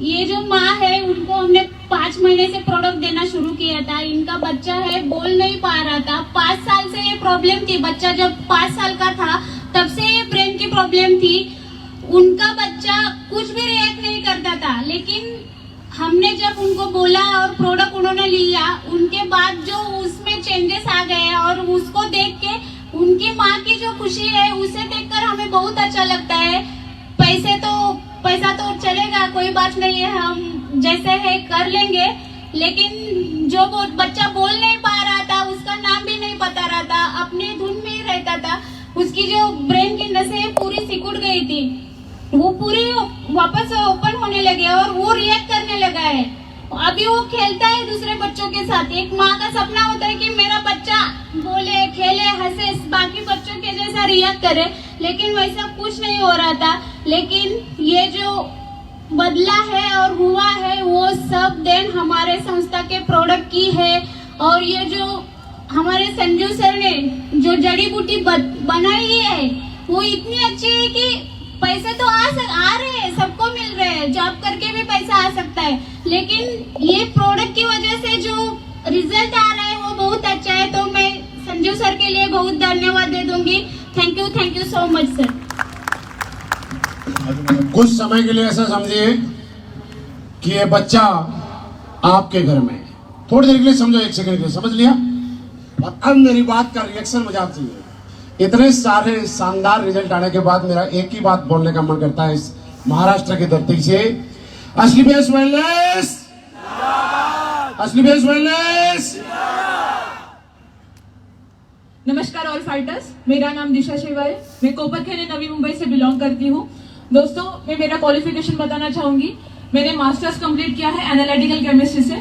ये जो माँ है उनको हमने 5 महीने से प्रोडक्ट देना शुरू किया था। इनका बच्चा है बोल नहीं पा रहा था। 5 साल से ये प्रॉब्लम थी। बच्चा जब 5 साल का था तब से ये ब्रेन की प्रॉब्लम थी। उनका बच्चा कुछ भी रिएक्ट नहीं करता था, लेकिन हमने जब उनको बोला और प्रोडक्ट उन्होंने लिया, उनके बाद जो उसमें चेंजेस आ गए और उसको देख के उनकी माँ की जो खुशी है उसे देखकर हमें बहुत अच्छा लगता है। पैसा तो चलेगा, कोई बात नहीं है, हम जैसे है कर लेंगे, लेकिन जो बच्चा बोल नहीं पा रहा था, उसका नाम भी नहीं पता रहा था, अपने धुन में ही रहता था, उसकी जो ब्रेन की नसें पूरी सिकुड़ गई थी, वो पूरी वापस ओपन होने लगे और वो रिएक्ट करने लगा है। अभी वो खेलता है दूसरे बच्चों के साथ। एक माँ का सपना होता है कि मेरा बच्चा बोले, खेले, हंसे, बाकी बच्चों के जैसा रिएक्ट करे, लेकिन वैसा कुछ नहीं हो रहा था। लेकिन ये जो बदला है और हुआ है वो सब देन हमारे संस्था के प्रोडक्ट की है। और ये जो हमारे संजू सर ने जो जड़ी बूटी बनाई है वो इतनी अच्छी है कि पैसे तो आ रहे हैं, सबको मिल रहे हैं, जॉब करके भी पैसा आ सकता है, लेकिन ये प्रोडक्ट की वजह से जो रिजल्ट आ रहा है वो बहुत अच्छा है। तो मैं संजू सर के लिए बहुत धन्यवाद दे दूंगी। Thank you so much sir. कुछ समय के लिए ऐसा समझिए कि ये बच्चा आपके घर में है। थोड़ी देर के लिए समझो, 1 सेकंड के लिए, समझ लिया? और अब मेरी बात का रिएक्शन मुझे आपसे चाहिए। इतने सारे शानदार रिजल्ट आने के बाद मेरा एक ही बात बोलने का मन करता है इस महाराष्ट्र की धरती से, असली बेस वेलनेस, असली बेस वेलनेस। नमस्कार ऑल फाइटर्स, मेरा नाम दिशा शेवा है। मैं कोपरखेड़े नवी मुंबई से बिलोंग करती हूँ। दोस्तों, मैं मेरा क्वालिफिकेशन बताना चाहूंगी। मैंने मास्टर्स कंप्लीट किया है एनालिटिकल केमिस्ट्री से।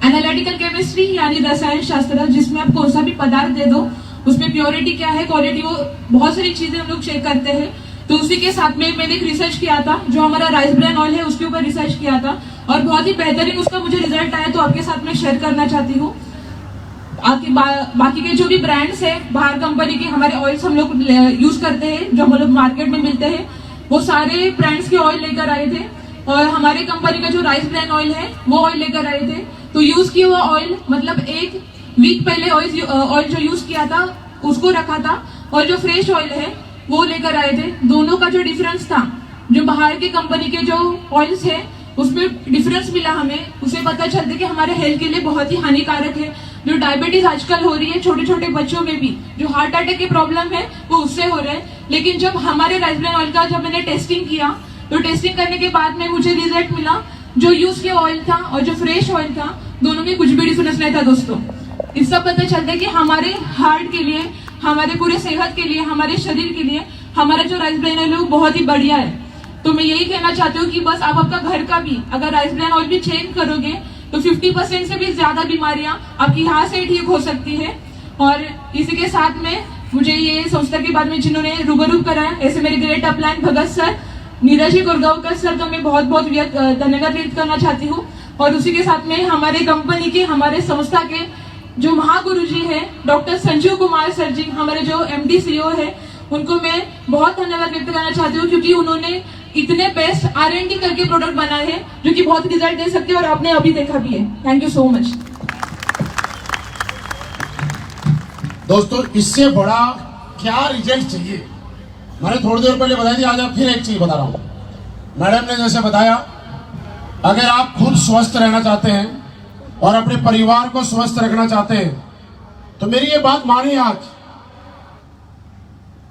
एनालिटिकल केमिस्ट्री यानी रसायन शास्त्र, जिसमें आप कौन सा भी पदार्थ दे दो उसमें प्योरिटी क्या है, क्वालिटी, वो बहुत सारी चीजें हम लोग चेक करते हैं। तो उसी के साथ में मैंने एक रिसर्च किया था, जो हमारा राइस ब्रान ऑयल है उसके ऊपर रिसर्च किया था और बहुत ही बेहतरीन उसका मुझे रिजल्ट आया। तो आपके साथ में शेयर करना चाहती हूँ। बाकी के जो भी ब्रांड्स है बाहर कंपनी के, हमारे ऑयल्स हम लोग यूज करते हैं जो हम लोग मार्केट में मिलते हैं, वो सारे ब्रांड्स के ऑयल लेकर आए थे और हमारे कंपनी का जो राइस ब्रान ऑयल है वो ऑयल लेकर आए थे। तो यूज किया हुआ ऑयल, मतलब 1 वीक पहले ऑयल जो यूज किया था उसको रखा था और जो फ्रेश ऑयल है वो लेकर आए थे। दोनों का जो डिफरेंस था, जो बाहर की कंपनी के जो ऑयल्स है उसमें डिफरेंस मिला हमें, उसे पता चलता है कि हमारे हेल्थ के लिए बहुत ही हानिकारक है। जो डायबिटीज आजकल हो रही है छोटे छोटे बच्चों में भी, जो हार्ट अटैक के प्रॉब्लम है वो उससे हो रहा है। लेकिन जब हमारे राइस ब्रान ऑयल का जब मैंने टेस्टिंग किया, तो टेस्टिंग करने के बाद में मुझे रिजल्ट मिला, जो यूज किया ऑयल था और जो फ्रेश ऑयल था दोनों में कुछ भी डिफरेंस नहीं था। दोस्तों, इससे पता चलता है कि हमारे हार्ट के लिए, हमारे पूरे सेहत के लिए, हमारे शरीर के लिए हमारा जो राइस ब्रान ऑयल है वो बहुत ही बढ़िया है। तो मैं यही कहना चाहती हूँ कि बस आप आपका घर का भी अगर राइस ब्रान ऑयल भी चेंज करोगे तो 50% से भी ज्यादा बीमारियां आपकी यहाँ से ठीक हो सकती है। और इसी के साथ में मुझे ये संस्था के बाद में जिन्होंने रूबरू कराया, ऐसे मेरे ग्रेट अपलाइन भगत सर, नीरज गुरगांवकर सर का मैं बहुत बहुत धन्यवाद व्यक्त करना चाहती हूँ। और उसी के साथ में हमारे कंपनी के, हमारे संस्था के जो महागुरु जी है डॉक्टर संजीव कुमार सर जी, हमारे जो MD CEO है, उनको मैं बहुत धन्यवाद व्यक्त करना चाहती हूँ, क्योंकि उन्होंने इतने बेस्ट R&D करके प्रोडक्ट बनाए हैं जो कि बहुत रिजल्ट दे सकते हैं और आपने अभी देखा भी है। Thank you so much. दोस्तों, इससे बड़ा क्या रिजल्ट चाहिए? मैंने थोड़ी देर पहले बताई थी, आज आप फिर एक चीज बता रहा हूं। मैडम ने जैसे बताया, अगर आप खुद स्वस्थ रहना चाहते हैं और अपने परिवार को स्वस्थ रखना चाहते हैं तो मेरी ये बात मानिए आज,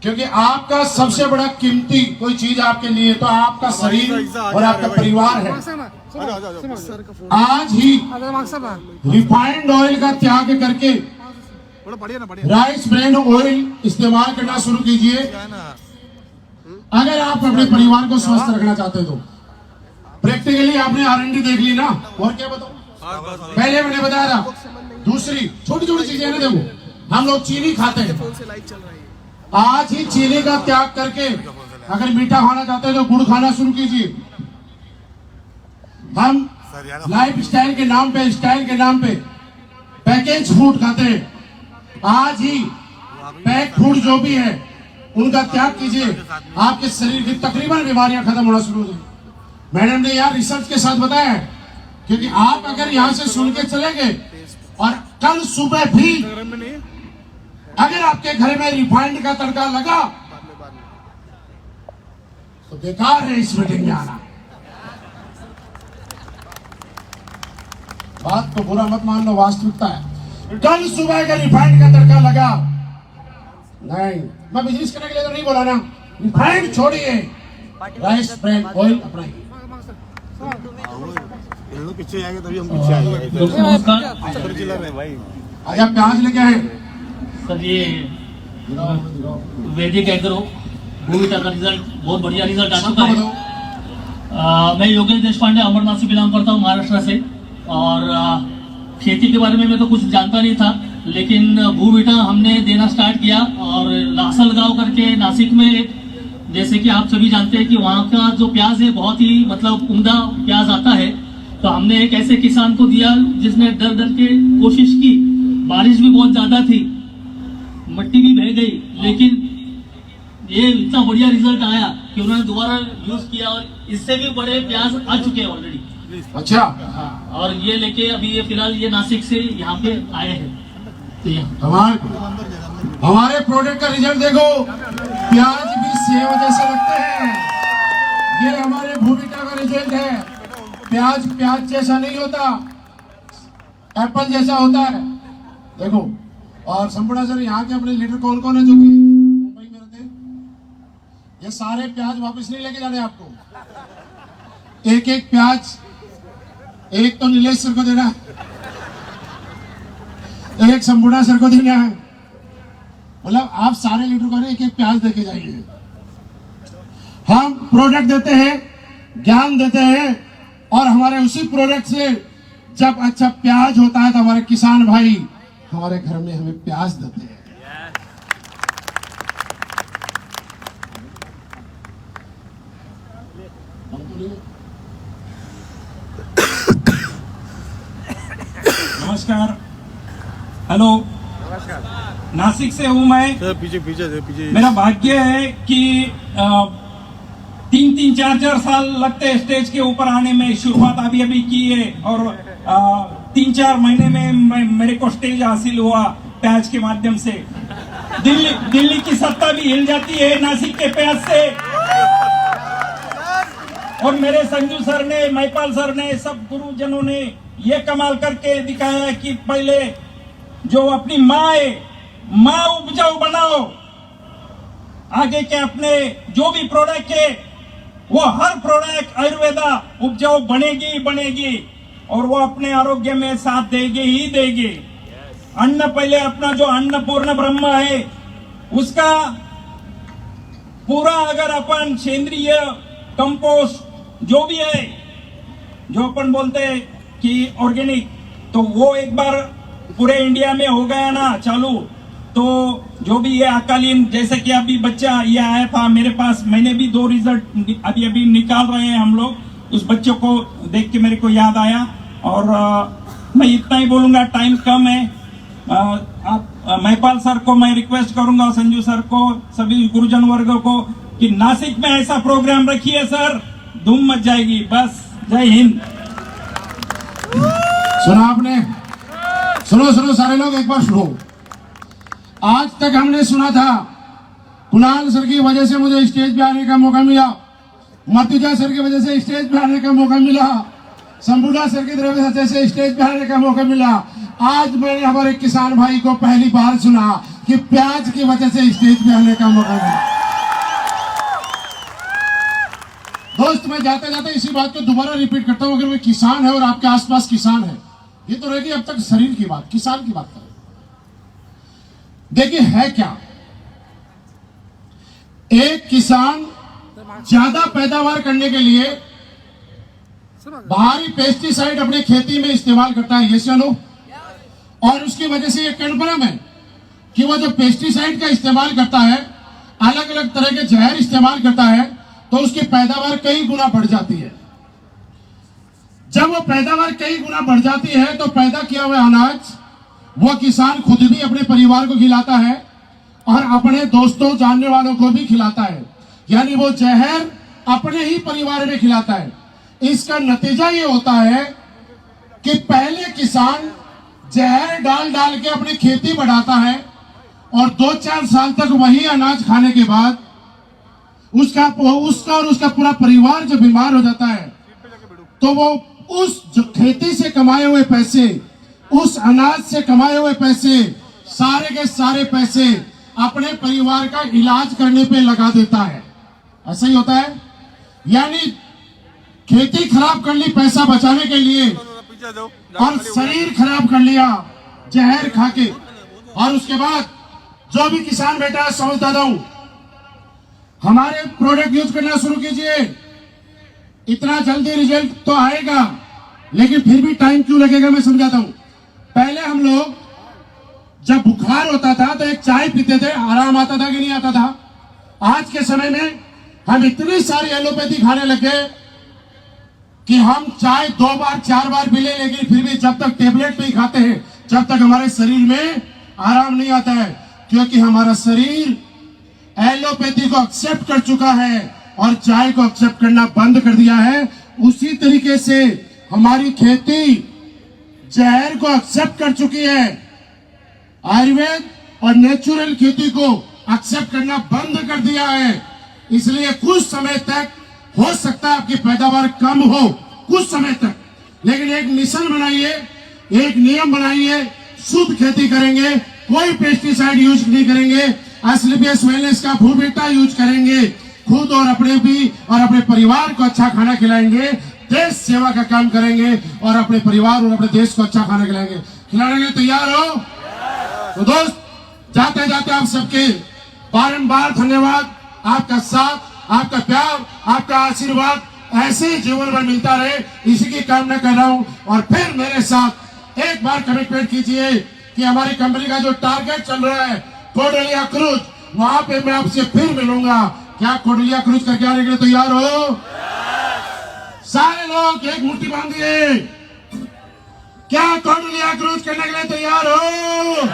क्योंकि आपका सबसे बड़ा कीमती कोई चीज आपके लिए तो आपका शरीर और आपका परिवार है। आज ही रिफाइंड ऑयल का त्याग करके राइस ब्रान ऑयल इस्तेमाल करना शुरू कीजिए, अगर आप अपने परिवार को स्वस्थ रखना चाहते तो। प्रैक्टिकली आपने R&D देख ली ना, और क्या बताऊं? पहले मैंने बताया था। दूसरी छोटी छोटी चीजें ना, देखो हम लोग चीनी खाते हैं, आज ही चीनी का त्याग करके अगर मीठा खाना चाहते हैं तो गुड़ खाना शुरू कीजिए। हम लाइफ स्टाइल के नाम पे, स्टाइल के नाम पे पैकेज फूड खाते हैं, आज ही पैक फूड जो भी है उनका त्याग कीजिए, आपके शरीर की तकरीबन बीमारियां खत्म होना शुरू हो जाएंगी। मैडम ने यार रिसर्च के साथ बताया है, क्योंकि आप अगर यहां से सुन के चले गए और कल सुबह भी अगर आपके घर में रिफाइंड का तड़का लगा तो बेकार है इस मीटिंग में आना। बात को बुरा मत मान लो, वास्तविकता है। कल सुबह अगर रिफाइंड का तड़का लगा, नहीं मैं बिजनेस करने के लिए तो नहीं बोला ना, रिफाइंड छोड़िए, राइस ब्रांड ऑयल अपनाइए। पीछे आएंगे तभी हम पीछे आएंगे। दोस्तों नमस्कार। आया प्याज लेके आए सर ये वैदिक एग्रो भूविटा का रिजल्ट बहुत बढ़िया रिजल्ट आ चुका है। मैं योगेश देशपांडे अमरनाथ से बिलोंग करता हूँ, महाराष्ट्र से। और खेती के बारे में मैं तो कुछ जानता नहीं था, लेकिन भूविटा हमने देना स्टार्ट किया। और लासलगांव करके नासिक में, जैसे कि आप सभी जानते हैं कि वहाँ का जो प्याज है बहुत ही मतलब उम्दा प्याज आता है। तो हमने एक ऐसे किसान को दिया जिसने डर डर के कोशिश की, बारिश भी बहुत ज्यादा थी, मिट्टी भी बह गई, लेकिन ये इतना बढ़िया रिजल्ट आया कि उन्होंने दोबारा यूज किया और इससे भी बड़े प्याज आ चुके हैं ऑलरेडी। अच्छा, और ये लेके अभी ये फिलहाल ये नासिक से यहाँ पे आए हैं। तो हमारे प्रोडक्ट का रिजल्ट देखो, प्याज भी सेव जैसे लगते हैं। ये हमारे भूविटा का रिजल्ट है। प्याज जैसा नहीं होता, एप्पल जैसा होता है। देखो, और संपूर्ण सर यहाँ के अपने लीडर कौन कौन है जो कि मुंबई में रहते हैं? ये सारे प्याज वापस नहीं लेके जाने आपको, एक एक प्याज, एक तो नीलेश सर को देना है, एक संपूर्ण सर को देना है। मतलब आप सारे लीडर को एक एक प्याज देके जाइए। हम प्रोडक्ट देते हैं, ज्ञान देते हैं, और हमारे उसी प्रोडक्ट से जब अच्छा प्याज होता है तो हमारे किसान भाई हमारे घर में हमें प्याज देते हैं। नमस्कार, हेलो, नासिक से हूँ मैं। पीछे मेरा भाग्य है कि 3-4 साल लगते हैं स्टेज के ऊपर आने में। शुरुआत अभी की है और 3-4 महीने में मेरे को स्टेज हासिल हुआ प्याज के माध्यम से। दिल्ली की सत्ता भी हिल जाती है नासिक के प्याज से। और मेरे संजू सर ने, महिपाल सर ने, सब गुरुजनों ने ये कमाल करके दिखाया कि पहले जो अपनी माँ उपजाऊ बनाओ, आगे के अपने जो भी प्रोडक्ट है वो हर प्रोडक्ट आयुर्वेदा उपजाऊ बनेगी और वो अपने आरोग्य में साथ देगी ही देगी। अन्न पहले अपना जो अन्नपूर्ण ब्रह्म है उसका पूरा अगर अपन सेंद्रीय कंपोस्ट जो भी है, जो अपन बोलते हैं कि ऑर्गेनिक, तो वो एक बार पूरे इंडिया में हो गया ना चालू, तो जो भी ये अकालीन, जैसे कि अभी बच्चा ये आया था मेरे पास, मैंने भी 2 रिजल्ट अभी निकाल रहे हैं हम लोग। उस बच्चों को देख के मेरे को याद आया। और मैं इतना ही बोलूंगा, टाइम कम है। आप महिपाल सर को मैं रिक्वेस्ट करूंगा, संजू सर को, सभी गुरुजन वर्ग को कि नासिक में ऐसा प्रोग्राम रखिए सर, धूम मच जाएगी। बस, जय हिंद। सुना आपने? सुनो सारे लोग, एक बार सुनो। आज तक हमने सुना था कुणाल सर की वजह से मुझे स्टेज पे आने का मौका मिला, मर्तुजा सर की वजह से स्टेज पे आने का मौका मिला, संबुदा सर की तरफ से स्टेज पे आने का मौका मिला। आज मैंने हमारे किसान भाई को पहली बार सुना कि प्याज की वजह से स्टेज पे आने का मौका मिला। दोस्त, मैं जाते जाते इसी बात को दोबारा रिपीट करता हूं, अगर मैं किसान है और आपके आसपास किसान है, ये तो रहेगी अब तक शरीर की बात, किसान की बात करें। देखिए है क्या, एक किसान ज्यादा पैदावार करने के लिए बाहरी पेस्टिसाइड अपने खेती में इस्तेमाल करता है, ये चलो, और उसकी वजह से ये कन्फर्म है कि वो जो पेस्टिसाइड का इस्तेमाल करता है, अलग अलग तरह के जहर इस्तेमाल करता है, तो उसकी पैदावार कई गुना बढ़ जाती है। जब वो पैदावार कई गुना बढ़ जाती है तो पैदा किया हुआ अनाज वो किसान खुद भी अपने परिवार को खिलाता है और अपने दोस्तों जानने वालों को भी खिलाता है, यानी वो जहर अपने ही परिवार में खिलाता है। इसका नतीजा ये होता है कि पहले किसान जहर डाल डाल के अपनी खेती बढ़ाता है और 2-4 साल तक वही अनाज खाने के बाद उसका और उसका पूरा परिवार जब बीमार हो जाता है तो वो उस जो खेती से कमाए हुए पैसे, उस अनाज से कमाए हुए पैसे, सारे के सारे पैसे अपने परिवार का इलाज करने पे लगा देता है। ऐसा ही होता है। यानी खेती खराब कर ली पैसा बचाने के लिए और शरीर खराब कर लिया जहर खा के। और उसके बाद जो भी किसान बेटा है समझता हूं, हमारे प्रोडक्ट यूज करना शुरू कीजिए। इतना जल्दी रिजल्ट तो आएगा, लेकिन फिर भी टाइम क्यों लगेगा मैं समझाता हूं। पहले हम लोग जब बुखार होता था तो एक चाय पीते थे, आराम आता था कि नहीं आता था। आज के समय में हम इतनी सारी एलोपैथी खाने लगे कि हम चाय 2 बार 4 बार पी ले, लेकिन फिर भी जब तक टेबलेट नहीं खाते हैं जब तक हमारे शरीर में आराम नहीं आता है, क्योंकि हमारा शरीर एलोपैथी को एक्सेप्ट कर चुका है और चाय को एक्सेप्ट करना बंद कर दिया है। उसी तरीके से हमारी खेती जहर को एक्सेप्ट कर चुकी है, आयुर्वेद और नेचुरल खेती को एक्सेप्ट करना बंद कर दिया है। इसलिए कुछ समय तक हो सकता है आपकी पैदावार कम हो, कुछ समय तक, लेकिन एक मिशन बनाइए, एक नियम बनाइए, शुद्ध खेती करेंगे, कोई पेस्टिसाइड यूज नहीं करेंगे, एसलीपीएस वेलनेस का भूबेटा यूज करेंगे, खुद और अपने भी और अपने परिवार को अच्छा खाना खिलाएंगे, देश सेवा का काम करेंगे और अपने परिवार और अपने देश को अच्छा खाना खिलाएंगे। खिलाने के लिए तैयार हो? तो दोस्त, जाते जाते आप सबके बारंबार धन्यवाद। आपका साथ, आपका प्यार, आपका आशीर्वाद ऐसे ही जीवन भर मिलता रहे, इसी की कामना कर रहा हूं। और फिर मेरे साथ एक बार कमिटमेंट कीजिए कि हमारी कंपनी का जो टारगेट चल रहा है कोडलिया क्रूज, वहां पे मैं आपसे फिर मिलूंगा। क्या कोडलिया क्रूज करके आने के लिए तैयार हो? सारे लोग एक मुट्ठी बांधिए। क्या कोडलिया क्रूज करने के लिए तैयार हो?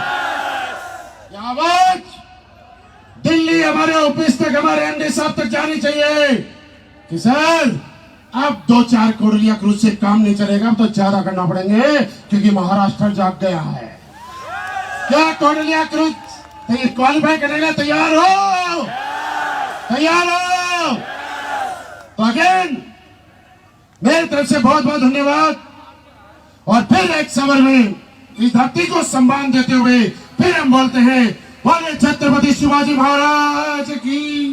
क्या आवाज दिल्ली हमारे ऑफिस तक, हमारे एमडी साहब तक जानी चाहिए कि सर अब 2-4 कोडलिया क्रूज से काम नहीं चलेगा, अब तो ज्यादा करना पड़ेंगे क्योंकि महाराष्ट्र जाग गया है। क्या कोडलिया क्रूज क्वालिफाई करने के लिए तैयार हो? तैयार हो? तो अगेन मेरी तरफ से बहुत बहुत धन्यवाद। और फिर एक सवर में इस धरती को सम्मान देते हुए फिर हम बोलते हैं, बोले छत्रपति शिवाजी महाराज की,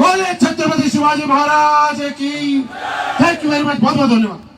बोले छत्रपति शिवाजी महाराज की। थैंक यू वेरी मच, बहुत बहुत धन्यवाद।